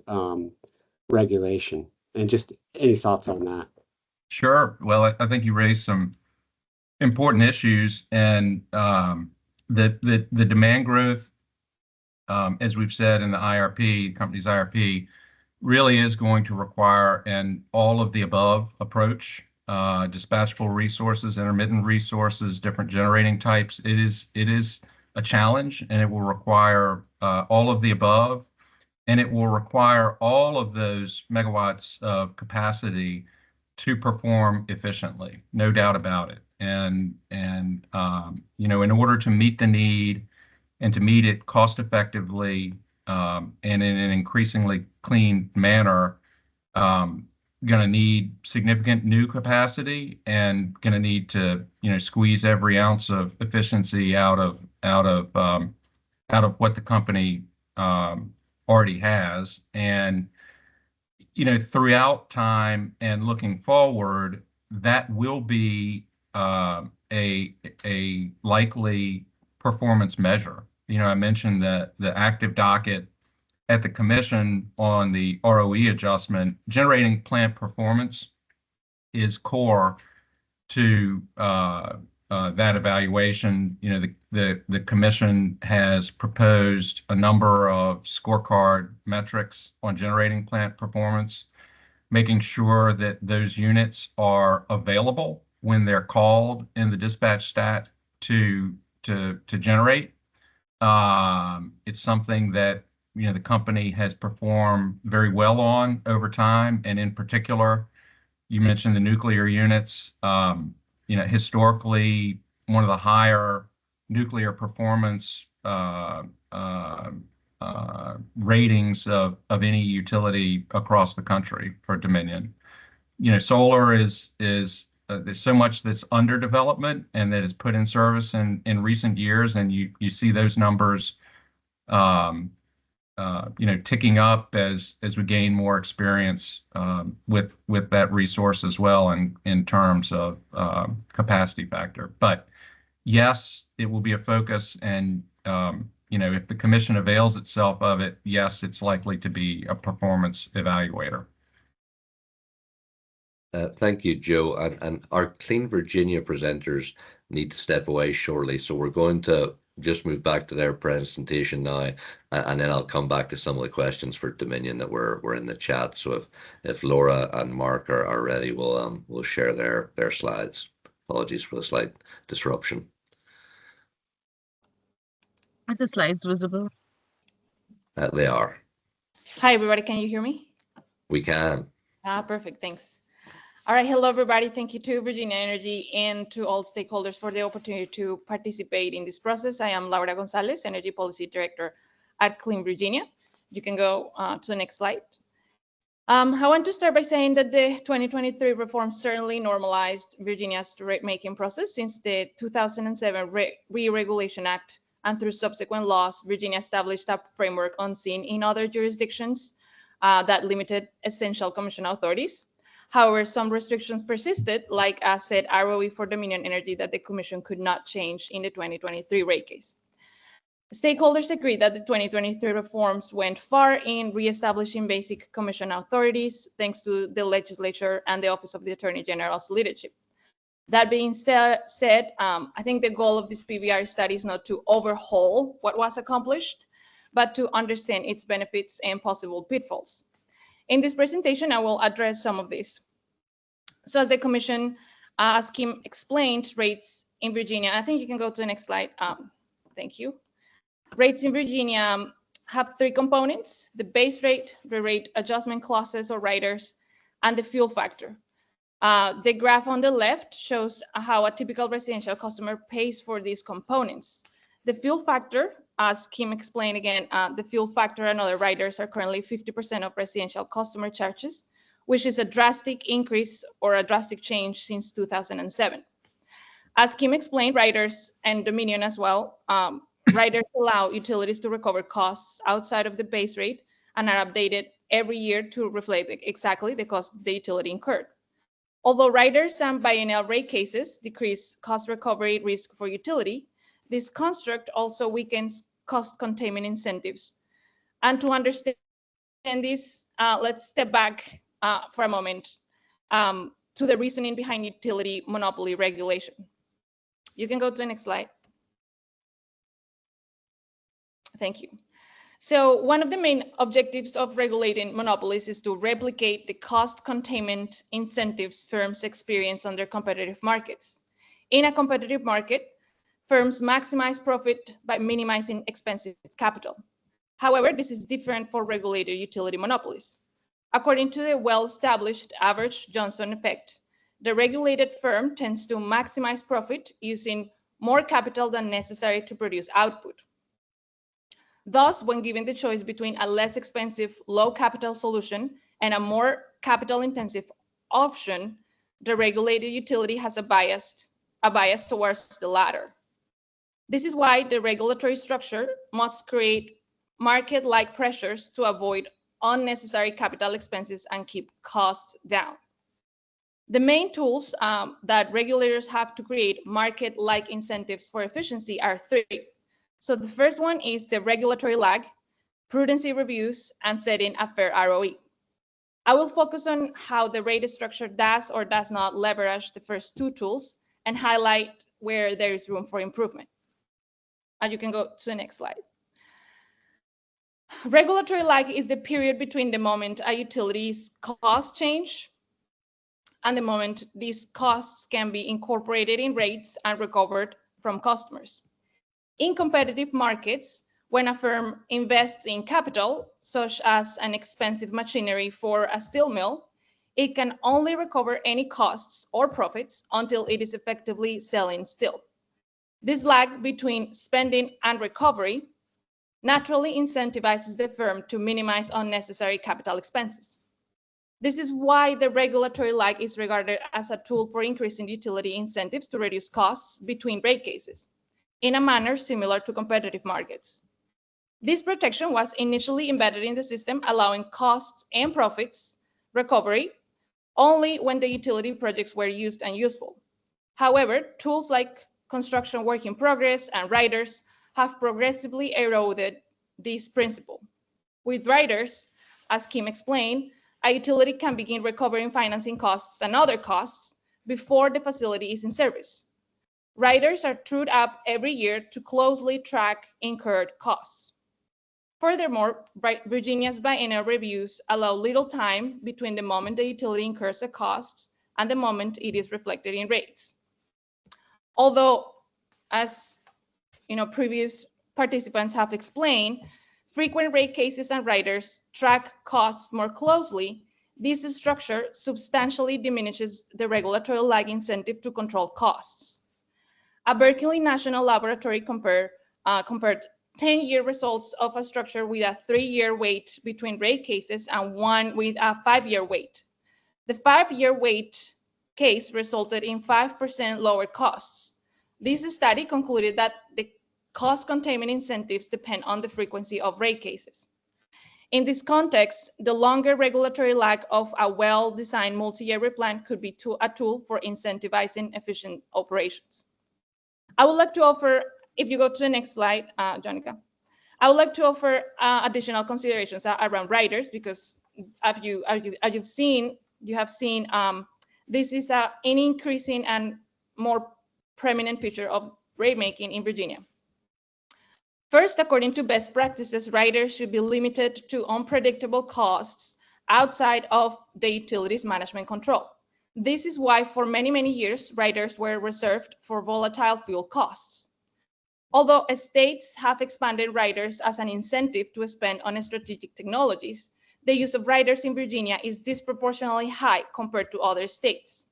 regulation. And just any thoughts on that? Sure. Well, I think you raised some important issues, and the demand growth, as we've said in the IRP, company's IRP, really is going to require an all of the above approach. Dispatchable resources, intermittent resources, different generating types. It is a challenge, and it will require all of the above, and it will require all of those megawatts of capacity to perform efficiently, no doubt about it. And in order to meet the need and to meet it cost effectively and in an increasingly clean manner, going to need significant new capacity and going to need to squeeze every ounce of efficiency out of what the company already has. And throughout time and looking forward, that will be a likely performance measure. I mentioned the active docket at the commission on the ROE adjustment. Generating plant performance is core to that evaluation. The commission has proposed a number of scorecard metrics on generating plant performance, making sure that those units are available when they're called in the dispatch stat to generate. It's something that the company has performed very well on over time, and in particular, you mentioned the nuclear units. Historically, one of the higher nuclear performance ratings of any utility across the country for Dominion. Solar is there's so much that's under development and that is put in service in recent years, and you see those numbers ticking up as we gain more experience with that resource as well, in terms of capacity factor. But yes, it will be a focus, and if the commission avails itself of it, yes, it's likely to be a performance evaluator. Thank you, Joe. And our Clean Virginia presenters need to step away shortly, so we're going to just move back to their presentation now, and then I'll come back to some of the questions for Dominion that were in the chat. So if Laura and Mark are ready, we'll share their slides. Apologies for the slight disruption. Are the slides visible? They are. Hi, everybody. Can you hear me? We can. Perfect. Thanks. All right. Hello, everybody. Thank you to Virginia Energy and to all stakeholders for the opportunity to participate in this process. I am Laura Gonzalez, Energy Policy Director at Clean Virginia. You can go to the next slide. I want to start by saying that the 2023 reform certainly normalized Virginia's rate-making process. Since the 2007 Re-Regulation Act and through subsequent laws, Virginia established a framework unseen in other jurisdictions that limited essential commission authorities. However, some restrictions persisted, like a set ROE for Dominion Energy that the commission could not change in the 2023 rate case. Stakeholders agreed that the 2023 reforms went far in reestablishing basic commission authorities, thanks to the legislature and the Office of the Attorney General's leadership. That being said, I think the goal of this PBR study is not to overhaul what was accomplished, but to understand its benefits and possible pitfalls. In this presentation, I will address some of these. So as the commission, as Kim explained, rates in Virginia, I think you can go to the next slide. Thank you. Rates in Virginia have three components: the base rate, the rate adjustment clauses or riders, and the fuel factor. The graph on the left shows how a typical residential customer pays for these components. The fuel factor, as Kim explained again, the fuel factor and other riders are currently 50% of residential customer charges, which is a drastic increase or a drastic change since 2007. As Kim explained, riders and Dominion as well, riders allow utilities to recover costs outside of the base rate and are updated every year to reflect exactly the cost the utility incurred. Although riders and biennial rate cases decrease cost recovery risk for utility, this construct also weakens cost containment incentives. And to understand this, let's step back for a moment to the reasoning behind utility monopoly regulation. You can go to the next slide. Thank you. So one of the main objectives of regulating monopolies is to replicate the cost containment incentives firms experience under competitive markets. In a competitive market, firms maximize profit by minimizing expensive capital. However, this is different for regulated utility monopolies. According to the well-established Average-Johnson effect, the regulated firm tends to maximize profit using more capital than necessary to produce output. Thus, when given the choice between a less expensive, low capital solution and a more capital intensive option, the regulated utility has a bias towards the latter. This is why the regulatory structure must create market-like pressures to avoid unnecessary capital expenses and keep costs down. The main tools that regulators have to create market-like incentives for efficiency are three. So the first one is the regulatory lag, prudency reviews, and setting a fair ROE. I will focus on how the rate structure does or does not leverage the first two tools and highlight where there is room for improvement. And you can go to the next slide. Regulatory lag is the period between the moment a utility's costs change and the moment these costs can be incorporated in rates and recovered from customers. In competitive markets, when a firm invests in capital, such as an expensive machinery for a steel mill, it can only recover any costs or profits until it is effectively selling steel. This lag between spending and recovery naturally incentivizes the firm to minimize unnecessary capital expenses. This is why the regulatory lag is regarded as a tool for increasing utility incentives to reduce costs between rate cases, in a manner similar to competitive markets. This protection was initially embedded in the system, allowing costs and profits recovery only when the utility projects were used and useful. However, tools like construction work in progress and riders have progressively eroded this principle. With riders, as Kim explained, a utility can begin recovering financing costs and other costs before the facility is in service. Riders are trued up every year to closely track incurred costs. Furthermore, Virginia's biennial reviews allow little time between the moment the utility incurs a cost and the moment it is reflected in rates. Although, as previous participants have explained, frequent rate cases and riders track costs more closely. This structure substantially diminishes the regulatory lag incentive to control costs. A Berkeley National Laboratory compared 10-year results of a structure with a 3-year wait between rate cases and one with a 5-year wait. The 5-year wait case resulted in 5% lower costs. This study concluded that the cost containment incentives depend on the frequency of rate cases. In this context, the longer regulatory lag of a well-designed multi-year rate plan could be a tool for incentivizing efficient operations. I would like to offer, if you go to the next slide, Jonica, I would like to offer additional considerations around riders, because as you have seen, this is an increasing and more prominent feature of rate making in Virginia. First, according to best practices, riders should be limited to unpredictable costs outside of the utilities management control. This is why for many, many years, riders were reserved for volatile fuel costs. Although states have expanded riders as an incentive to spend on strategic technologies, the use of riders in Virginia is disproportionately high compared to other states.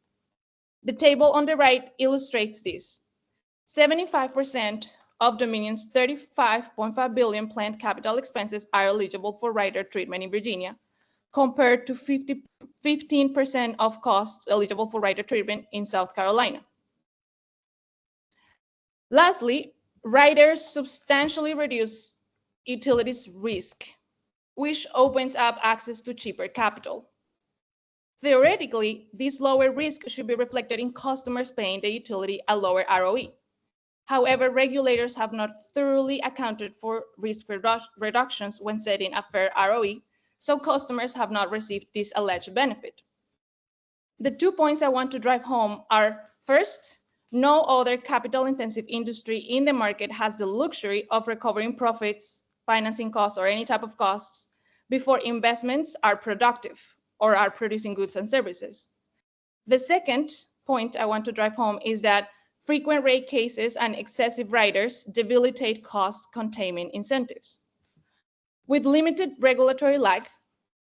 The table on the right illustrates this. 75% of Dominion's $35.5 billion planned capital expenses are eligible for rider treatment in Virginia, compared to 15% of costs eligible for rider treatment in South Carolina. Lastly, riders substantially reduce utilities risk, which opens up access to cheaper capital. Theoretically, this lower risk should be reflected in customers paying the utility a lower ROE. However, regulators have not thoroughly accounted for risk reductions when setting a fair ROE, so customers have not received this alleged benefit. The 2 points I want to drive home are, first, no other capital-intensive industry in the market has the luxury of recovering profits, financing costs, or any type of costs before investments are productive or are producing goods and services. The second point I want to drive home is that frequent rate cases and excessive riders debilitate cost containment incentives. With limited regulatory lag,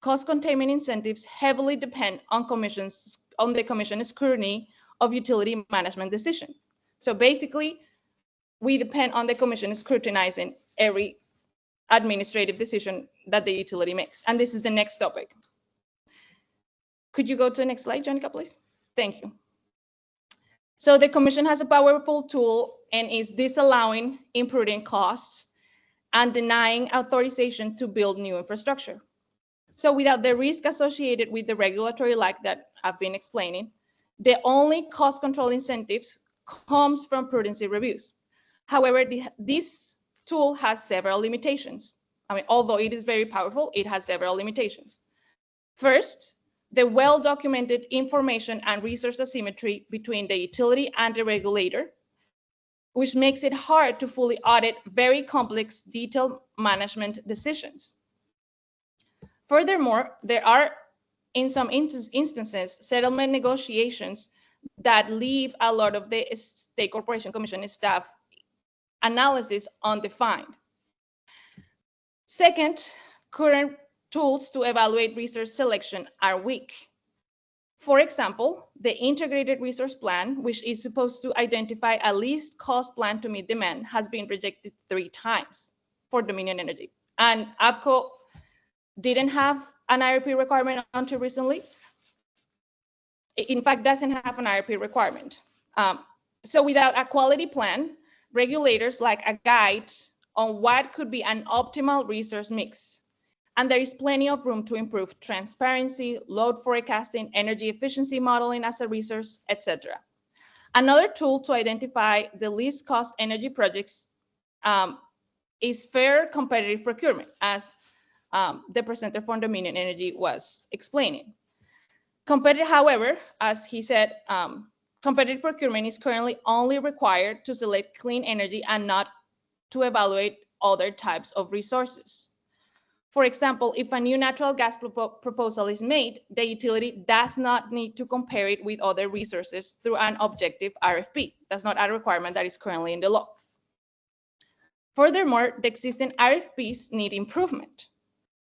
cost containment incentives heavily depend on the commission's scrutiny of utility management decision. So basically, we depend on the commission scrutinizing every administrative decision that the utility makes. And this is the next topic. Could you go to the next slide, Jonica, please? Thank you. So the commission has a powerful tool and is disallowing imprudent costs and denying authorization to build new infrastructure. So without the risk associated with the regulatory lag that I've been explaining, the only cost control incentives comes from prudency reviews. However, this tool has several limitations. I mean, although it is very powerful, it has several limitations. First, the well-documented information and resource asymmetry between the utility and the regulator, which makes it hard to fully audit very complex detailed management decisions. Furthermore, there are, in some instances, settlement negotiations that leave a lot of the State Corporation Commission staff analysis undefined. Second, current tools to evaluate resource selection are weak. For example, the integrated resource plan, which is supposed to identify a least cost plan to meet demand, has been rejected 3 times for Dominion Energy. And APCO didn't have an IRP requirement until recently. In fact, doesn't have an IRP requirement. So without a quality plan, regulators lack a guide on what could be an optimal resource mix. And there is plenty of room to improve transparency, load forecasting, energy efficiency modeling as a resource, etc. Another tool to identify the least cost energy projects is fair competitive procurement, as the presenter from Dominion Energy was explaining. However, as he said, competitive procurement is currently only required to select clean energy and not to evaluate other types of resources. For example, if a new natural gas proposal is made, the utility does not need to compare it with other resources through an objective RFP. That's not a requirement that is currently in the law. Furthermore, the existing RFPs need improvement.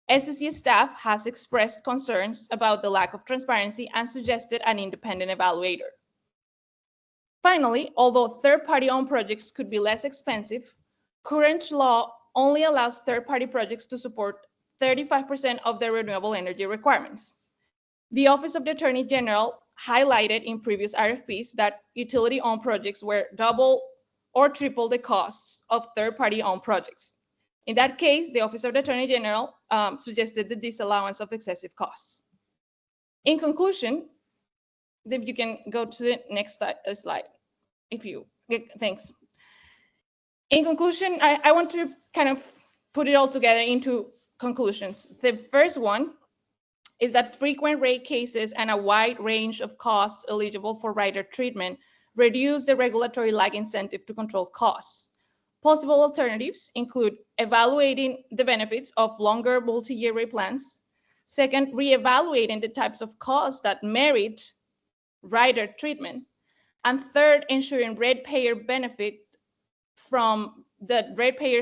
SSE staff has expressed concerns about the lack of transparency and suggested an independent evaluator. Finally, although third-party owned projects could be less expensive, current law only allows third-party projects to support 35% of their renewable energy requirements. The Office of the Attorney General highlighted in previous RFPs that utility-owned projects were double or triple the costs of third-party owned projects. In that case, the Office of the Attorney General suggested the disallowance of excessive costs. In conclusion, if you can go to the next slide, if you, thanks. In conclusion, I want to kind of put it all together into conclusions. The first one is that frequent rate cases and a wide range of costs eligible for rider treatment reduce the regulatory lag incentive to control costs. Possible alternatives include evaluating the benefits of longer multi-year rate plans. Second, reevaluating the types of costs that merit rider treatment. And third, ensuring ratepayers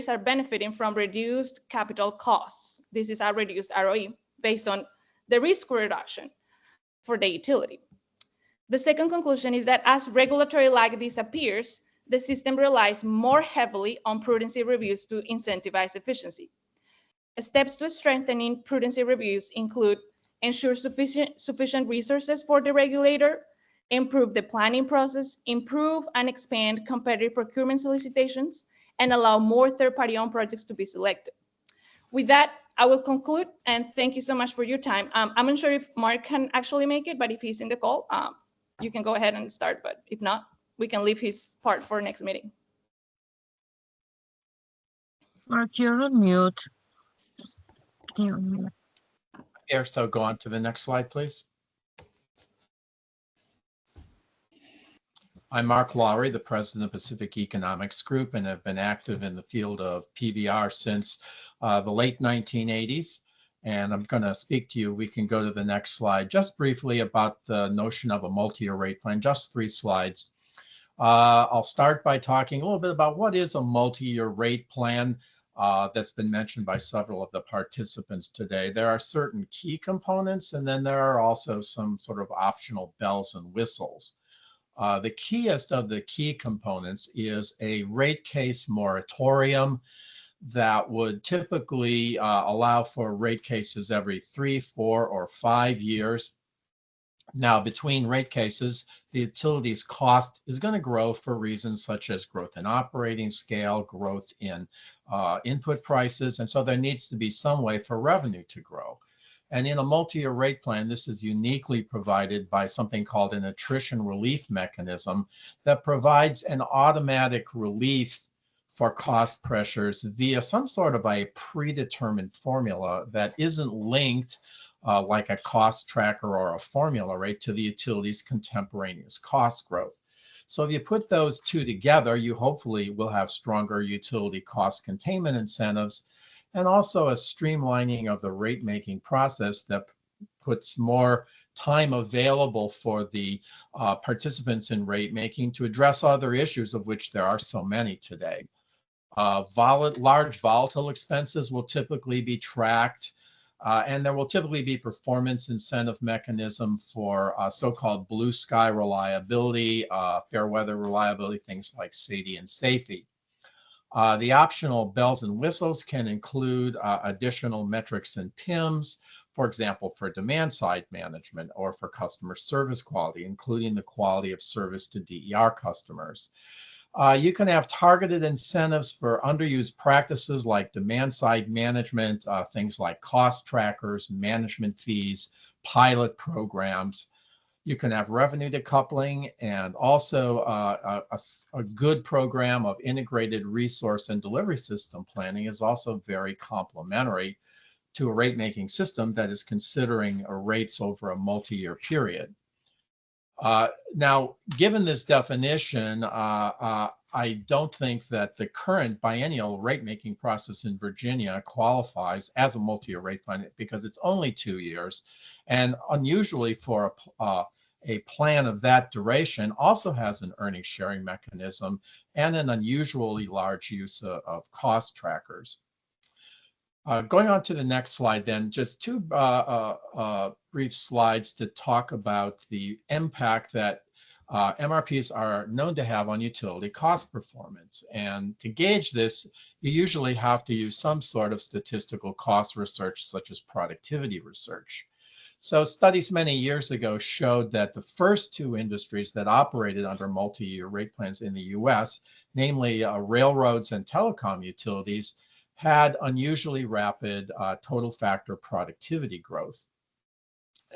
are benefiting from reduced capital costs. This is a reduced ROE based on the risk reduction for the utility. The second conclusion is that as regulatory lag disappears, the system relies more heavily on prudency reviews to incentivize efficiency. Steps to strengthening prudency reviews include ensure sufficient resources for the regulator, improve the planning process, improve and expand competitive procurement solicitations, and allow more third-party owned projects to be selected. With that, I will conclude, and thank you so much for your time. I'm not sure if Mark can actually make it, but if he's in the call, you can go ahead and start, but if not, we can leave his part for next meeting. Mark, you're on mute. You're on mute. Here, so go on to the next slide, please. I'm Mark Lowry, the president of Pacific Economics Group, and have been active in the field of PBR since the late 1980s. And I'm going to speak to you. We can go to the next slide just briefly about the notion of a multi-year rate plan, just 3 slides. I'll start by talking a little bit about what is a multi-year rate plan that's been mentioned by several of the participants today. There are certain key components, and then there are also some sort of optional bells and whistles. The keyest of the key components is a rate case moratorium that would typically allow for rate cases every 3, 4, or 5 years. Now, between rate cases, the utility's cost is going to grow for reasons such as growth in operating scale, growth in input prices, and so there needs to be some way for revenue to grow. And in a multi-year rate plan, this is uniquely provided by something called an attrition relief mechanism that provides an automatic relief for cost pressures via some sort of a predetermined formula that isn't linked like a cost tracker or a formula rate to the utility's contemporaneous cost growth. So if you put those two together, you hopefully will have stronger utility cost containment incentives, and also a streamlining of the rate-making process that puts more time available for the participants in rate-making to address other issues, of which there are so many today. Large volatile expenses will typically be tracked, and there will typically be performance incentive mechanism for so-called blue sky reliability, fair weather reliability, things like SAIDI and SAIFI. The optional bells and whistles can include additional metrics and PIMs, for example, for demand side management or for customer service quality, including the quality of service to DER customers. You can have targeted incentives for underused practices like demand side management, things like cost trackers, management fees, pilot programs. You can have revenue decoupling, and also a good program of integrated resource and delivery system planning is also very complementary to a rate-making system that is considering rates over a multi-year period. Now, given this definition, I don't think that the current biennial rate-making process in Virginia qualifies as a multi-year rate plan because it's only 2 years, and unusually for a plan of that duration also has an earnings sharing mechanism and an unusually large use of cost trackers. Going on to the next slide then, just 2 brief slides to talk about the impact that MRPs are known to have on utility cost performance. And to gauge this, you usually have to use some sort of statistical cost research, such as productivity research. So studies many years ago showed that the first two industries that operated under multi-year rate plans in the US, namely railroads and telecom utilities, had unusually rapid total factor productivity growth.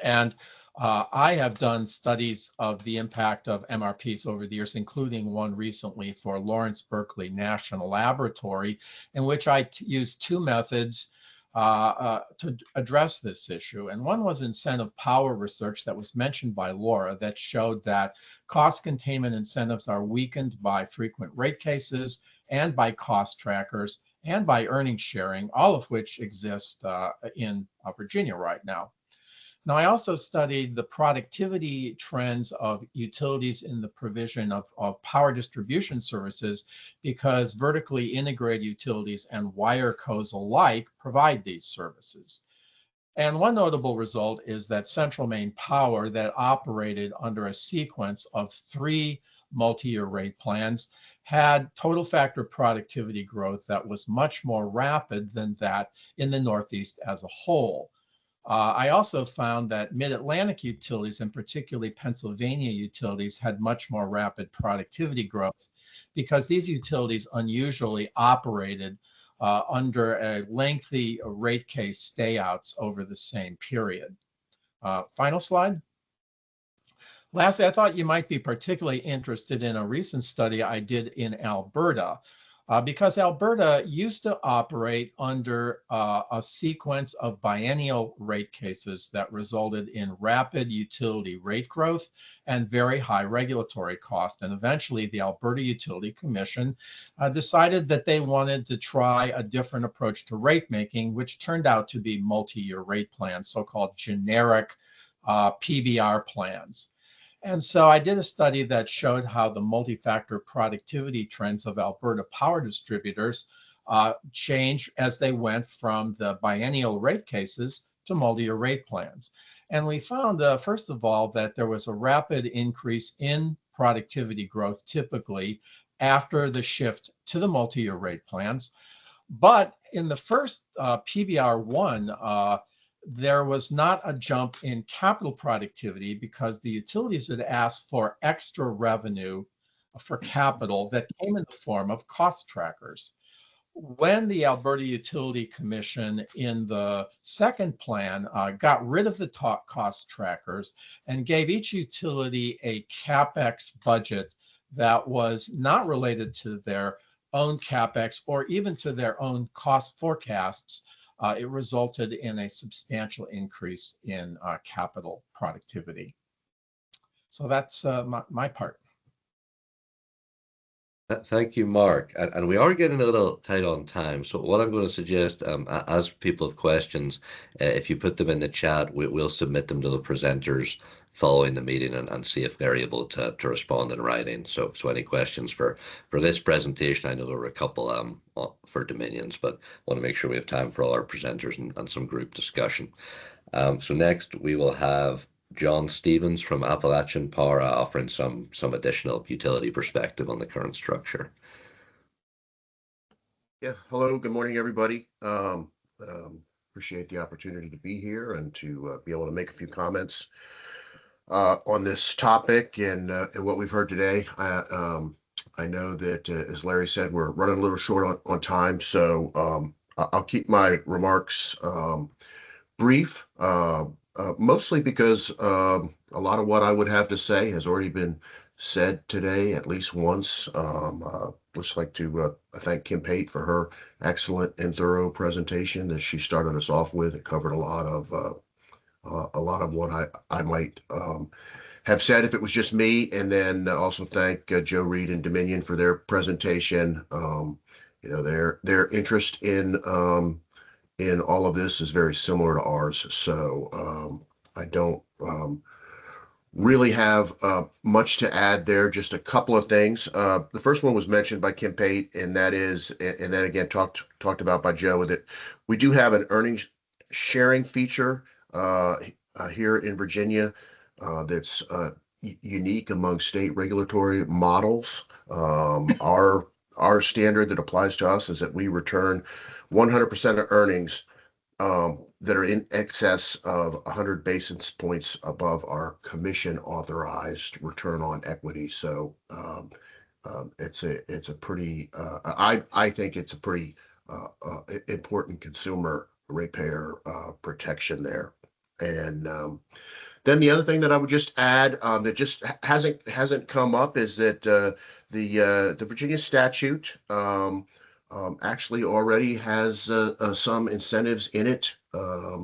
And I have done studies of the impact of MRPs over the years, including one recently for Lawrence Berkeley National Laboratory, in which I used two methods to address this issue. And one was incentive power research that was mentioned by Laura that showed that cost containment incentives are weakened by frequent rate cases and by cost trackers and by earnings sharing, all of which exist in Virginia right now. Now, I also studied the productivity trends of utilities in the provision of power distribution services because vertically integrated utilities and wire cos alike provide these services. And one notable result is that Central Maine Power, that operated under a sequence of 3 multi-year rate plans, had total factor productivity growth that was much more rapid than that in the Northeast as a whole. I also found that Mid-Atlantic utilities, and particularly Pennsylvania utilities, had much more rapid productivity growth because these utilities unusually operated under a lengthy rate case stayouts over the same period. Final slide. Lastly, I thought you might be particularly interested in a recent study I did in Alberta. Because Alberta used to operate under a sequence of biennial rate cases that resulted in rapid utility rate growth and very high regulatory cost. And eventually the Alberta Utility Commission decided that they wanted to try a different approach to rate making, which turned out to be multi-year rate plans, so-called generic PBR plans. And so I did a study that showed how the multi-factor productivity trends of Alberta power distributors change as they went from the biennial rate cases to multi-year rate plans. And we found, first of all, that there was a rapid increase in productivity growth typically after the shift to the multi-year rate plans. But in the first PBR1, there was not a jump in capital productivity because the utilities had asked for extra revenue for capital that came in the form of cost trackers. When the Alberta Utility Commission in the second plan got rid of the cost trackers and gave each utility a CapEx budget that was not related to their own CapEx or even to their own cost forecasts, it resulted in a substantial increase in capital productivity. So that's my part. Thank you, Mark. And we are getting a little tight on time. So what I'm going to suggest, as people have questions, if you put them in the chat, we'll submit them to the presenters following the meeting and see if they're able to respond in writing. So any questions for this presentation? I know there were a couple for Dominions, but want to make sure we have time for all our presenters and some group discussion. So next we will have John Stevens from Appalachian Power offering some additional utility perspective on the current structure. Yeah, hello, good morning, everybody. Appreciate the opportunity to be here and to be able to make a few comments on this topic and what we've heard today. I know that, as Larry said, we're running a little short on time, so I'll keep my remarks brief. Mostly because a lot of what I would have to say has already been said today at least once. Just like to thank Kim Pate for her excellent and thorough presentation that she started us off with. It covered a lot of what I might have said if it was just me, and then also thank Joe Reed and Dominion for their presentation. Their interest in all of this is very similar to ours. So I don't really have much to add there, just a couple of things. The first one was mentioned by Kim Pate, and that is, and then again talked about by Joe, that we do have an earnings sharing feature here in Virginia that's unique among state regulatory models. Our standard that applies to us is that we return 100% of earnings that are in excess of 100 basis points above our commission authorized return on equity. So it's a pretty I think it's a pretty important consumer ratepayer protection there. And then the other thing that I would just add that just hasn't come up is that the Virginia statute actually already has some incentives in it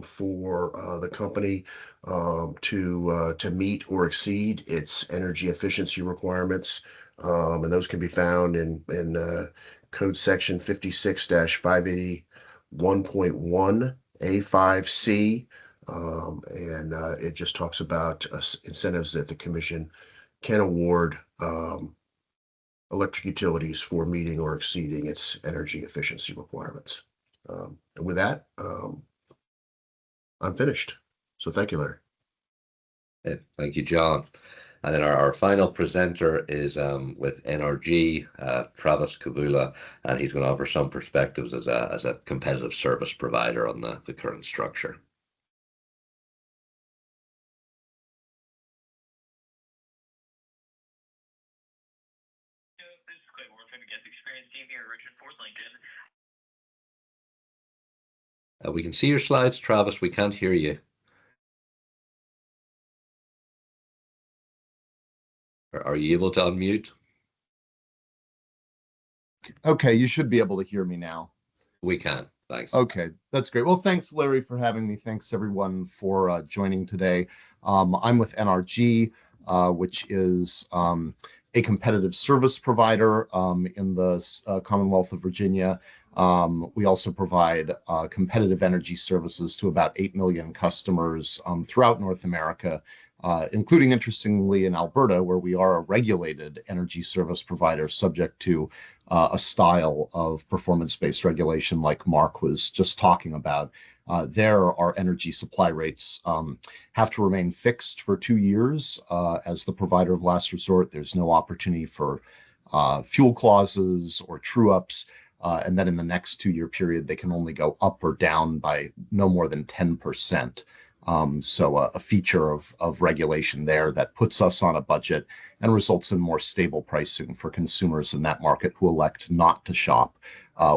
for the company to meet or exceed its energy efficiency requirements, and those can be found in Code Section 56-581.1 A5C. And it just talks about incentives that the commission can award electric utilities for meeting or exceeding its energy efficiency requirements. And with that, I'm finished. So thank you, Larry. Yeah, thank you, John. And then our final presenter is with NRG, Travis Kavula, and he's going to offer some perspectives as a competitive service provider on the current structure. We can see your slides, Travis. We can't hear you. Are you able to unmute? Okay, you should be able to hear me now. We can. Thanks. Okay, that's great. Well, thanks, Larry, for having me. Thanks, everyone, for joining today. I'm with NRG, which is a competitive service provider in the Commonwealth of Virginia. We also provide competitive energy services to about 8 million customers throughout North America, including, interestingly, in Alberta, where we are a regulated energy service provider subject to a style of performance-based regulation like Mark was just talking about. There, our energy supply rates have to remain fixed for 2 years as the provider of last resort. There's no opportunity for fuel clauses or true-ups. And then in the next 2-year period, they can only go up or down by no more than 10%. So a feature of regulation there that puts us on a budget and results in more stable pricing for consumers in that market who elect not to shop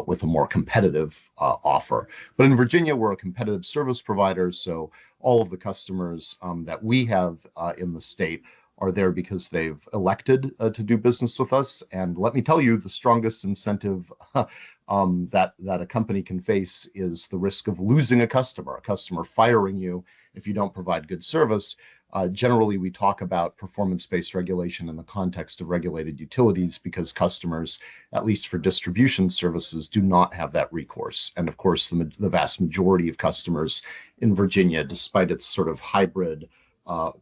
with a more competitive offer. But in Virginia, we're a competitive service provider, so all of the customers that we have in the state are there because they've elected to do business with us. And let me tell you, the strongest incentive that a company can face is the risk of losing a customer firing you if you don't provide good service. Generally, we talk about performance-based regulation in the context of regulated utilities because customers, at least for distribution services, do not have that recourse. And of course, the vast majority of customers in Virginia, despite its sort of hybrid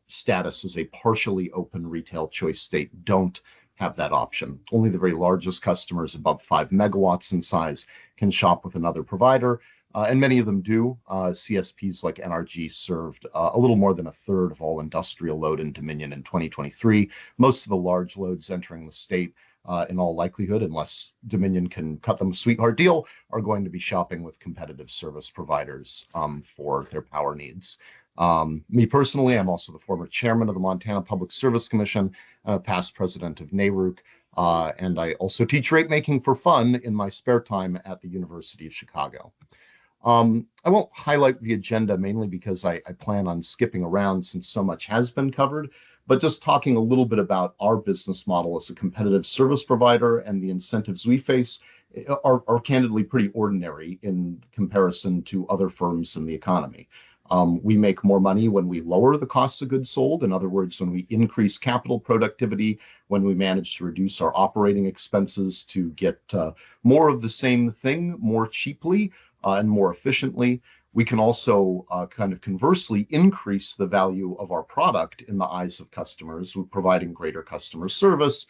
status as a partially open retail choice state, don't have that option. Only the very largest customers above 5 megawatts in size can shop with another provider, and many of them do. CSPs like NRG served a little more than a third of all industrial load in Dominion in 2023. Most of the large loads entering the state, in all likelihood, unless Dominion can cut them a sweetheart deal, are going to be shopping with competitive service providers for their power needs. Me personally, I'm also the former chairman of the Montana Public Service Commission, past president of NARUC, and I also teach rate making for fun in my spare time at the University of Chicago. I won't highlight the agenda mainly because I plan on skipping around since so much has been covered, but just talking a little bit about our business model as a competitive service provider and the incentives we face are candidly pretty ordinary in comparison to other firms in the economy. We make more money when we lower the cost of goods sold. In other words, when we increase capital productivity, when we manage to reduce our operating expenses to get more of the same thing more cheaply and more efficiently. We can also kind of conversely increase the value of our product in the eyes of customers, providing greater customer service,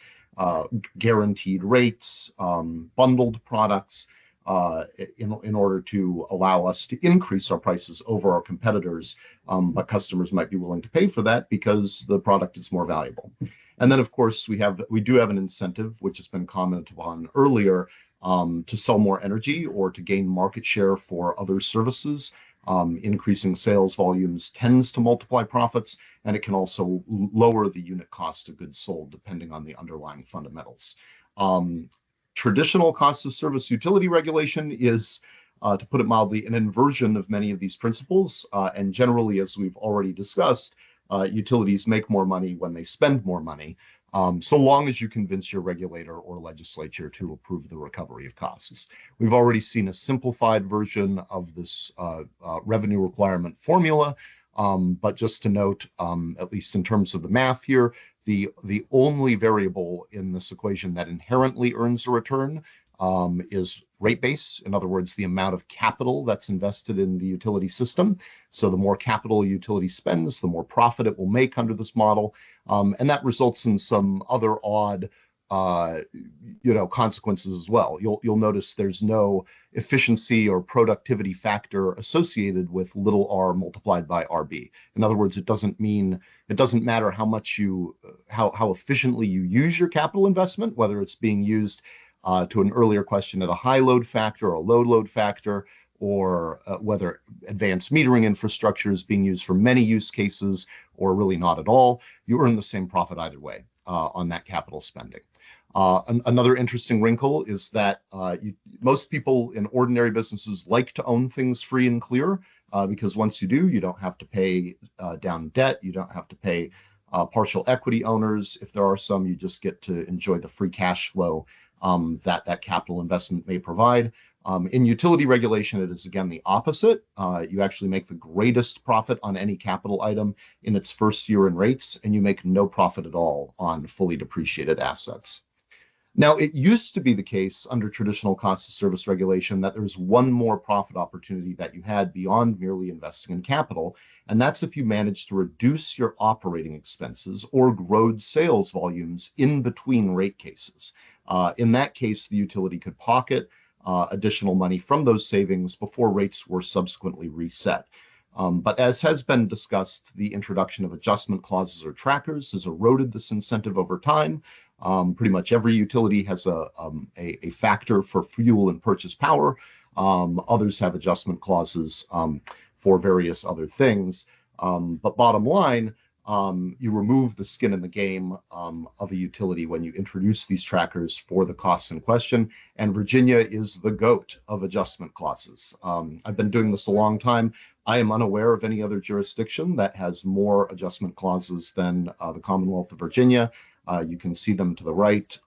guaranteed rates, bundled products. in order to allow us to increase our prices over our competitors. But customers might be willing to pay for that because the product is more valuable. And then, of course, we do have an incentive, which has been commented upon earlier, to sell more energy or to gain market share for other services. Increasing sales volumes tends to multiply profits, and it can also lower the unit cost of goods sold depending on the underlying fundamentals. Traditional cost of service utility regulation is, to put it mildly, an inversion of many of these principles. And generally, as we've already discussed, utilities make more money when they spend more money, so long as you convince your regulator or legislature to approve the recovery of costs. We've already seen a simplified version of this revenue requirement formula, but just to note, at least in terms of the math here, the only variable in this equation that inherently earns a return is rate base. In other words, the amount of capital that's invested in the utility system. So the more capital a utility spends, the more profit it will make under this model. And that results in some other odd consequences as well. You'll notice there's no efficiency or productivity factor associated with little r multiplied by RB. In other words, it doesn't matter how much how efficiently you use your capital investment, whether it's being used to an earlier question at a high load factor or a low load factor, or whether advanced metering infrastructure is being used for many use cases or really not at all. You earn the same profit either way on that capital spending. Another interesting wrinkle is that most people in ordinary businesses like to own things free and clear, because once you do, you don't have to pay down debt, you don't have to pay partial equity owners. If there are some, you just get to enjoy the free cash flow that capital investment may provide. In utility regulation, it is again the opposite. You actually make the greatest profit on any capital item in its first year in rates, and you make no profit at all on fully depreciated assets. Now, it used to be the case under traditional cost of service regulation that there's one more profit opportunity that you had beyond merely investing in capital, and that's if you managed to reduce your operating expenses or grow sales volumes in between rate cases. In that case, the utility could pocket additional money from those savings before rates were subsequently reset. But as has been discussed, the introduction of adjustment clauses or trackers has eroded this incentive over time. Pretty much every utility has a factor for fuel and purchase power. Others have adjustment clauses for various other things. But bottom line, you remove the skin in the game of a utility when you introduce these trackers for the costs in question. And Virginia is the GOAT of adjustment clauses. I've been doing this a long time. I am unaware of any other jurisdiction that has more adjustment clauses than the Commonwealth of Virginia. You can see them to the right,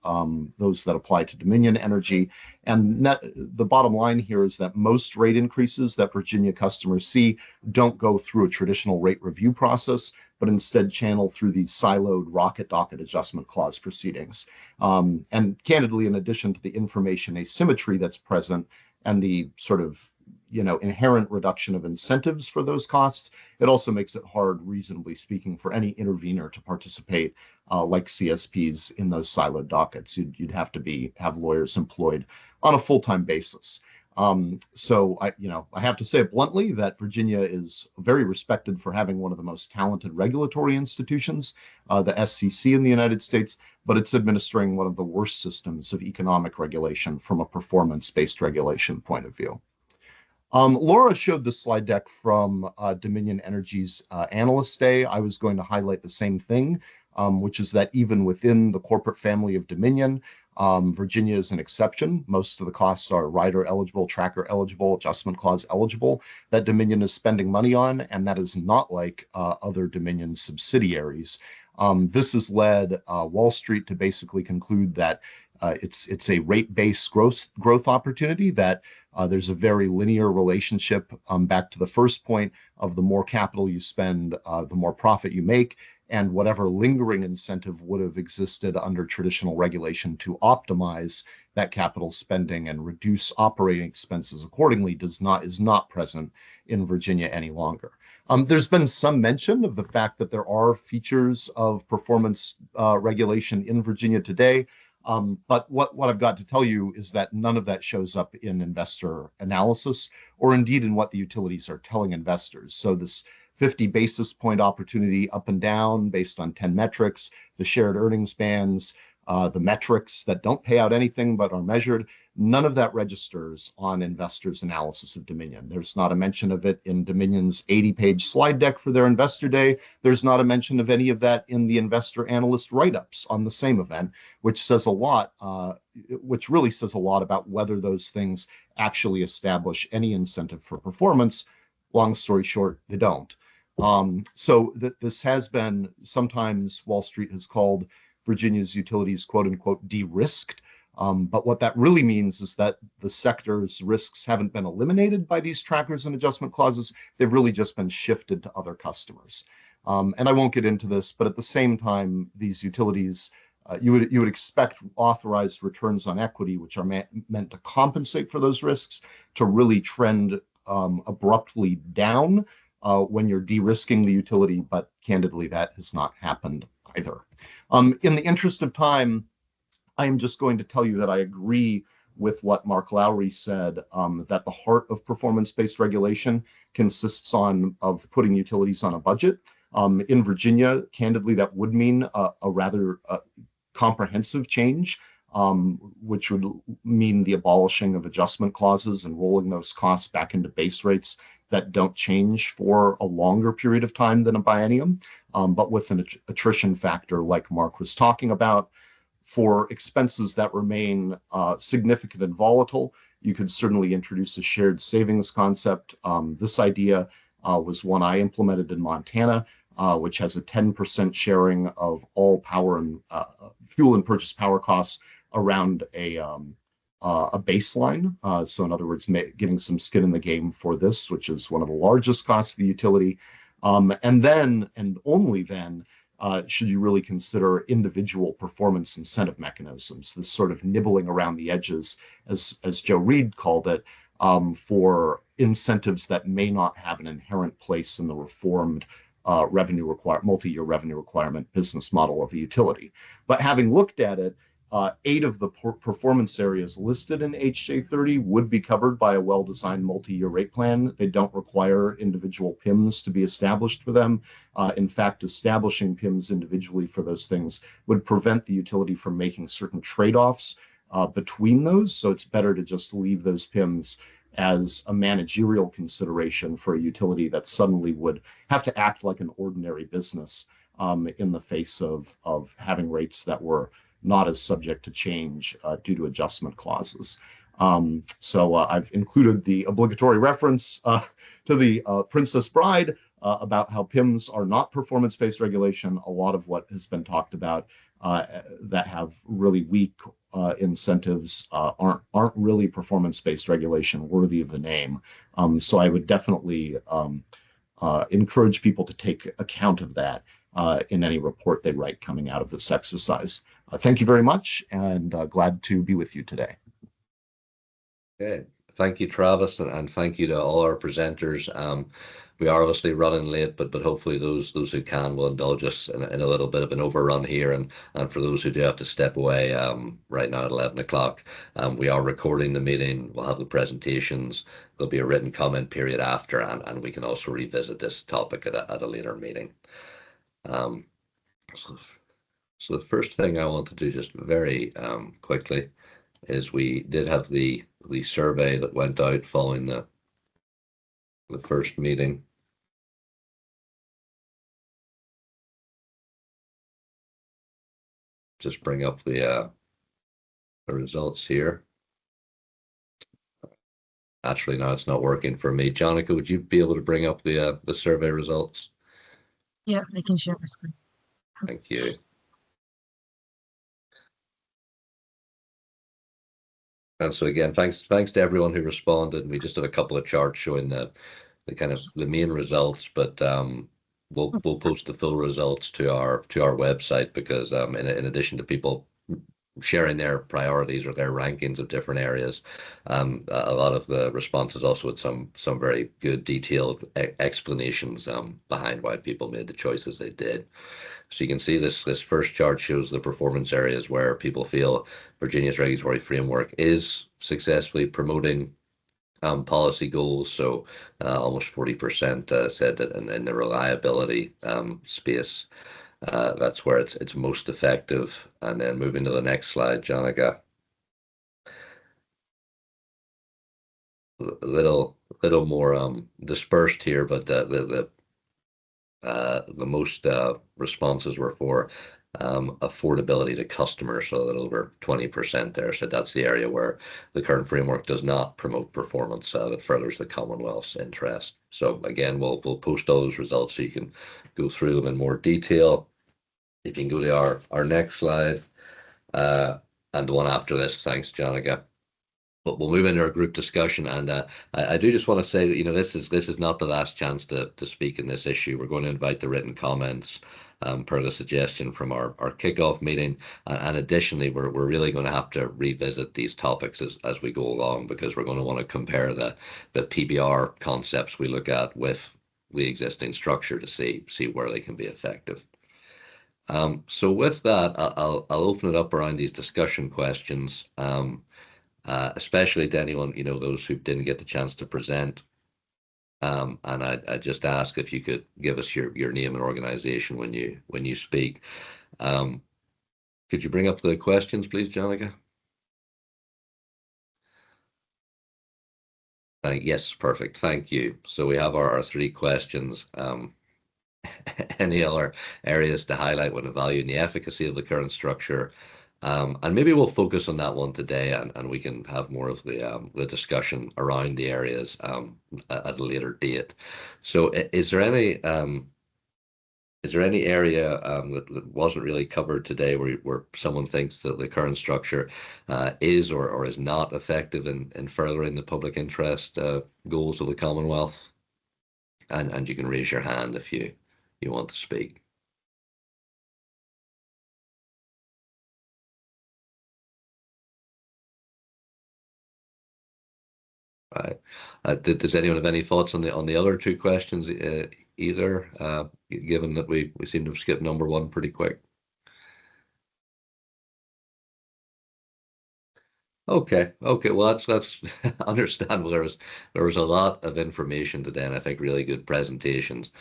those that apply to Dominion Energy. And the bottom line here is that most rate increases that Virginia customers see don't go through a traditional rate review process, but instead channel through these siloed rocket docket adjustment clause proceedings. And candidly, in addition to the information asymmetry that's present and the sort of inherent reduction of incentives for those costs, it also makes it hard, reasonably speaking, for any intervener to participate like CSPs in those siloed dockets. You'd have to have lawyers employed on a full-time basis. So I have to say bluntly that Virginia is very respected for having one of the most talented regulatory institutions, the SCC in the United States, but it's administering one of the worst systems of economic regulation from a performance-based regulation point of view. Laura showed this slide deck from Dominion Energy's Analyst Day. I was going to highlight the same thing, which is that even within the corporate family of Dominion, Virginia is an exception. Most of the costs are rider eligible, tracker eligible, adjustment clause eligible that Dominion is spending money on, and that is not like other Dominion subsidiaries. This has led Wall Street to basically conclude that it's a rate-based growth opportunity, that there's a very linear relationship back to the first point of the more capital you spend, the more profit you make, and whatever lingering incentive would have existed under traditional regulation to optimize that capital spending and reduce operating expenses accordingly is not present in Virginia any longer. There's been some mention of the fact that there are features of performance regulation in Virginia today. But what I've got to tell you is that none of that shows up in investor analysis or indeed in what the utilities are telling investors. So this 50 basis point opportunity up and down based on 10 metrics, the shared earnings bands, the metrics that don't pay out anything but are measured, none of that registers on investors' analysis of Dominion. There's not a mention of it in Dominion's 80-page slide deck for their investor day. There's not a mention of any of that in the investor analyst write-ups on the same event, which says a lot, which really says a lot about whether those things actually establish any incentive for performance. Long story short, they don't. This has been, sometimes Wall Street has called Virginia's utilities, quote unquote, de-risked. But what that really means is that the sector's risks haven't been eliminated by these trackers and adjustment clauses. They've really just been shifted to other customers. And I won't get into this, but at the same time, these utilities, you would expect authorized returns on equity, which are meant to compensate for those risks, to really trend abruptly down when you're de-risking the utility, but candidly, that has not happened either. In the interest of time, I am just going to tell you that I agree with what Mark Lowry said, that the heart of performance-based regulation consists of putting utilities on a budget. In Virginia, candidly, that would mean a rather comprehensive change, which would mean the abolishing of adjustment clauses and rolling those costs back into base rates that don't change for a longer period of time than a biennium, but with an attrition factor like Mark was talking about. For expenses that remain significant and volatile, you could certainly introduce a shared savings concept. This idea was one I implemented in Montana, which has a 10% sharing of all power and fuel and purchase power costs around a baseline. So in other words, getting some skin in the game for this, which is one of the largest costs of the utility. And then, and only then, should you really consider individual performance incentive mechanisms, this sort of nibbling around the edges, as Joe Reed called it, for incentives that may not have an inherent place in the reformed multi-year revenue requirement business model of a utility. But having looked at it, 8 of the performance areas listed in HJ30 would be covered by a well-designed multi-year rate plan. They don't require individual PIMs to be established for them. In fact, establishing PIMs individually for those things would prevent the utility from making certain trade-offs between those. So it's better to just leave those PIMs as a managerial consideration for a utility that suddenly would have to act like an ordinary business in the face of having rates that were not as subject to change due to adjustment clauses. So I've included the obligatory reference to the Princess Bride about how PIMs are not performance-based regulation. A lot of what has been talked about that have really weak incentives aren't really performance-based regulation worthy of the name. So I would definitely encourage people to take account of that in any report they write coming out of this exercise. Thank you very much, and glad to be with you today. Okay, thank you, Travis, and thank you to all our presenters. We are obviously running late, but hopefully those who can will indulge us in a little bit of an overrun here, and for those who do have to step away right now at 11 o'clock, we are recording the meeting. We'll have the presentations. There'll be a written comment period after, and we can also revisit this topic at a later meeting. So the first thing I want to do just very quickly is we did have the survey that went out following the first meeting. Just bring up the results here. Actually, no, it's not working for me. Jonica, would you be able to bring up the survey results? Yeah, I can share my screen. Thank you. And so again, thanks to everyone who responded. We just have a couple of charts showing the kind of the main results, but we'll post the full results to our website because in addition to people sharing their priorities or their rankings of different areas. A lot of the responses also with some very good detailed explanations behind why people made the choices they did. So you can see this first chart shows the performance areas where people feel Virginia's regulatory framework is successfully promoting policy goals. So almost 40% said that in the reliability space, that's where it's most effective. And then moving to the next slide, Jonica. A little more dispersed here, but the most responses were for affordability to customers, so a little over 20% there. So that's the area where the current framework does not promote performance that furthers the Commonwealth's interest. So again, we'll post all those results so you can go through them in more detail. You can go to our next slide and the one after this. Thanks, Jonica. But we'll move into our group discussion, and I do just want to say that this is not the last chance to speak in this issue. We're going to invite the written comments per the suggestion from our kickoff meeting, and additionally, we're really going to have to revisit these topics as we go along, because we're going to want to compare the PBR concepts we look at with the existing structure to see where they can be effective. So with that, I'll open it up around these discussion questions. Especially to anyone, those who didn't get the chance to present. And I just ask if you could give us your name and organization when you speak. Could you bring up the questions, please, Jonica? Yes, perfect. Thank you. So we have our three questions. Any other areas to highlight when evaluating the efficacy of the current structure? And maybe we'll focus on that one today, and we can have more of the discussion around the areas at a later date. So is there any area that wasn't really covered today where someone thinks that the current structure is or is not effective in furthering the public interest goals of the Commonwealth? And you can raise your hand if you want to speak. Right. Does anyone have any thoughts on the other two questions either? Given that we seem to have skipped number one pretty quick. Okay. Well, that's understandable. There was a lot of information today, and I think really good presentations.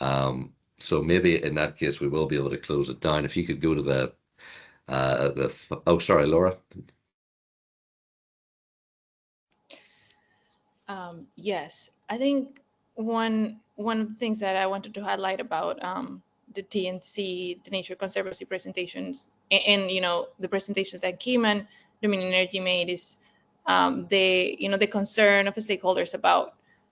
So maybe in that case we will be able to close it down. If you could go to oh, sorry, Laura. Yes, I think one of the things that I wanted to highlight about the TNC, the Nature Conservancy presentations, and the presentations that Kim and Dominion Energy made is the concern of the stakeholders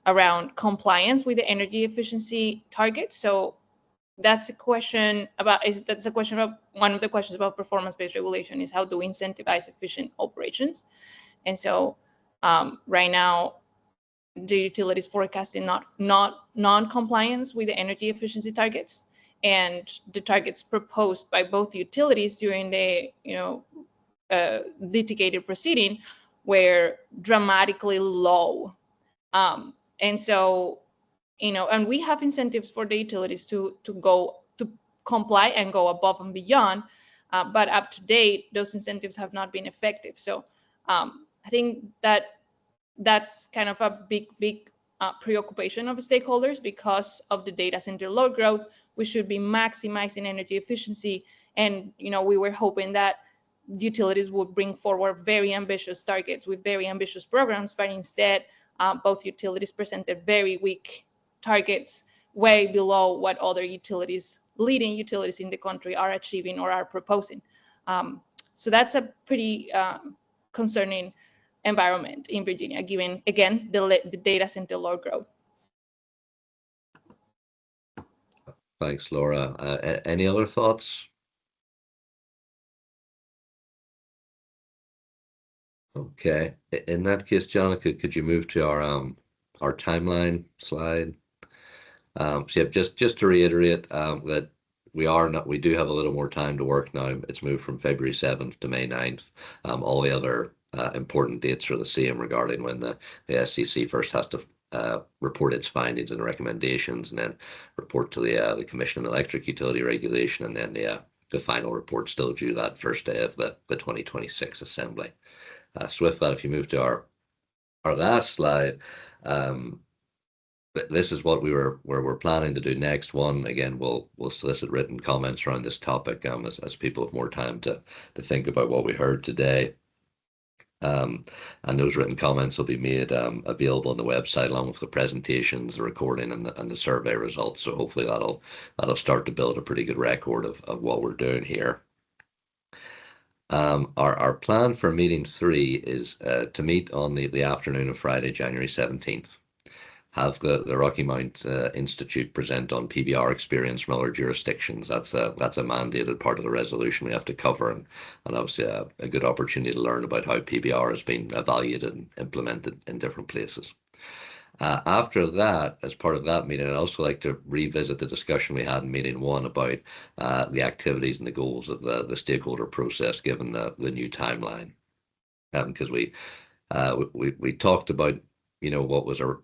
around compliance with the energy efficiency targets. So that's a question about one of the questions about performance-based regulation is how do we incentivize efficient operations? And so right now, the utilities forecasting not non-compliance with the energy efficiency targets, and the targets proposed by both utilities during the litigated proceeding were dramatically low, and so and we have incentives for the utilities to comply and go above and beyond, but up to date those incentives have not been effective. So I think that's kind of a big preoccupation of stakeholders because of the data center load growth. We should be maximizing energy efficiency, and we were hoping that utilities would bring forward very ambitious targets with very ambitious programs, but instead both utilities presented very weak targets, way below what other leading utilities in the country are achieving or are proposing. So that's a pretty concerning environment in Virginia, given, again, the data center load growth. Thanks, Laura. Any other thoughts? Okay. In that case, John, could you move to our timeline slide? So yeah, just to reiterate that we do have a little more time to work now. It's moved from February 7th to May 9th. All the other important dates are the same regarding when the SCC first has to report its findings and recommendations, and then report to the Commission on Electric Utility Regulation, and then the final report still due that first day of the 2026 assembly. So with that, if you move to our last slide, this is what we're planning to do next. One, again, we'll solicit written comments around this topic as people have more time to think about what we heard today. And those written comments will be made available on the website along with the presentations, the recording, and the survey results. So hopefully that'll start to build a pretty good record of what we're doing here. Our plan for meeting 3 is to meet on the afternoon of Friday, January 17th. Have the Rocky Mount Institute present on PBR experience from other jurisdictions. That's a mandated part of the resolution we have to cover, and obviously a good opportunity to learn about how PBR has been evaluated and implemented in different places. After that, as part of that meeting, I'd also like to revisit the discussion we had in meeting 1 about the activities and the goals of the stakeholder process given the new timeline. Because we talked about what was our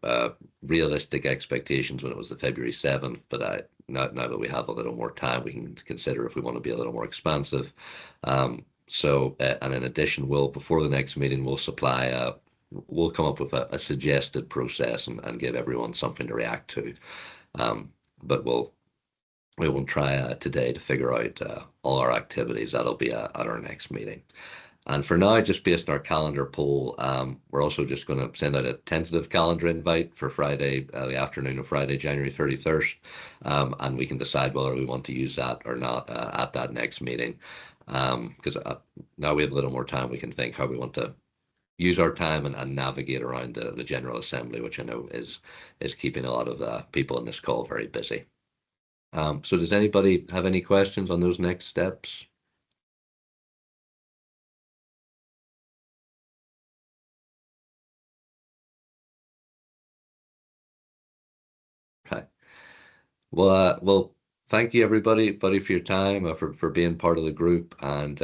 realistic expectations when it was the February 7th, but now that we have a little more time, we can consider if we want to be a little more expansive. And in addition, before the next meeting, we'll come up with a suggested process and give everyone something to react to. But we won't try today to figure out all our activities. That'll be at our next meeting. And for now, just based on our calendar poll, we're also just going to send out a tentative calendar invite for Friday, the afternoon of Friday, January 31st. And we can decide whether we want to use that or not at that next meeting. Because now we have a little more time, we can think how we want to use our time and navigate around the General Assembly, which I know is keeping a lot of people in this call very busy. So does anybody have any questions on those next steps? Okay. Well, thank you everybody for your time, for being part of the group, and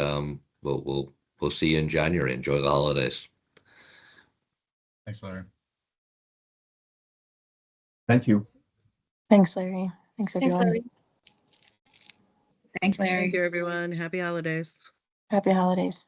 we'll see you in January. Enjoy the holidays. Thanks, Larry. Thank you. Thanks, Larry. Thanks, everyone. Thanks, Larry. Thanks, Larry. Thank you, everyone. Happy holidays. Happy holidays.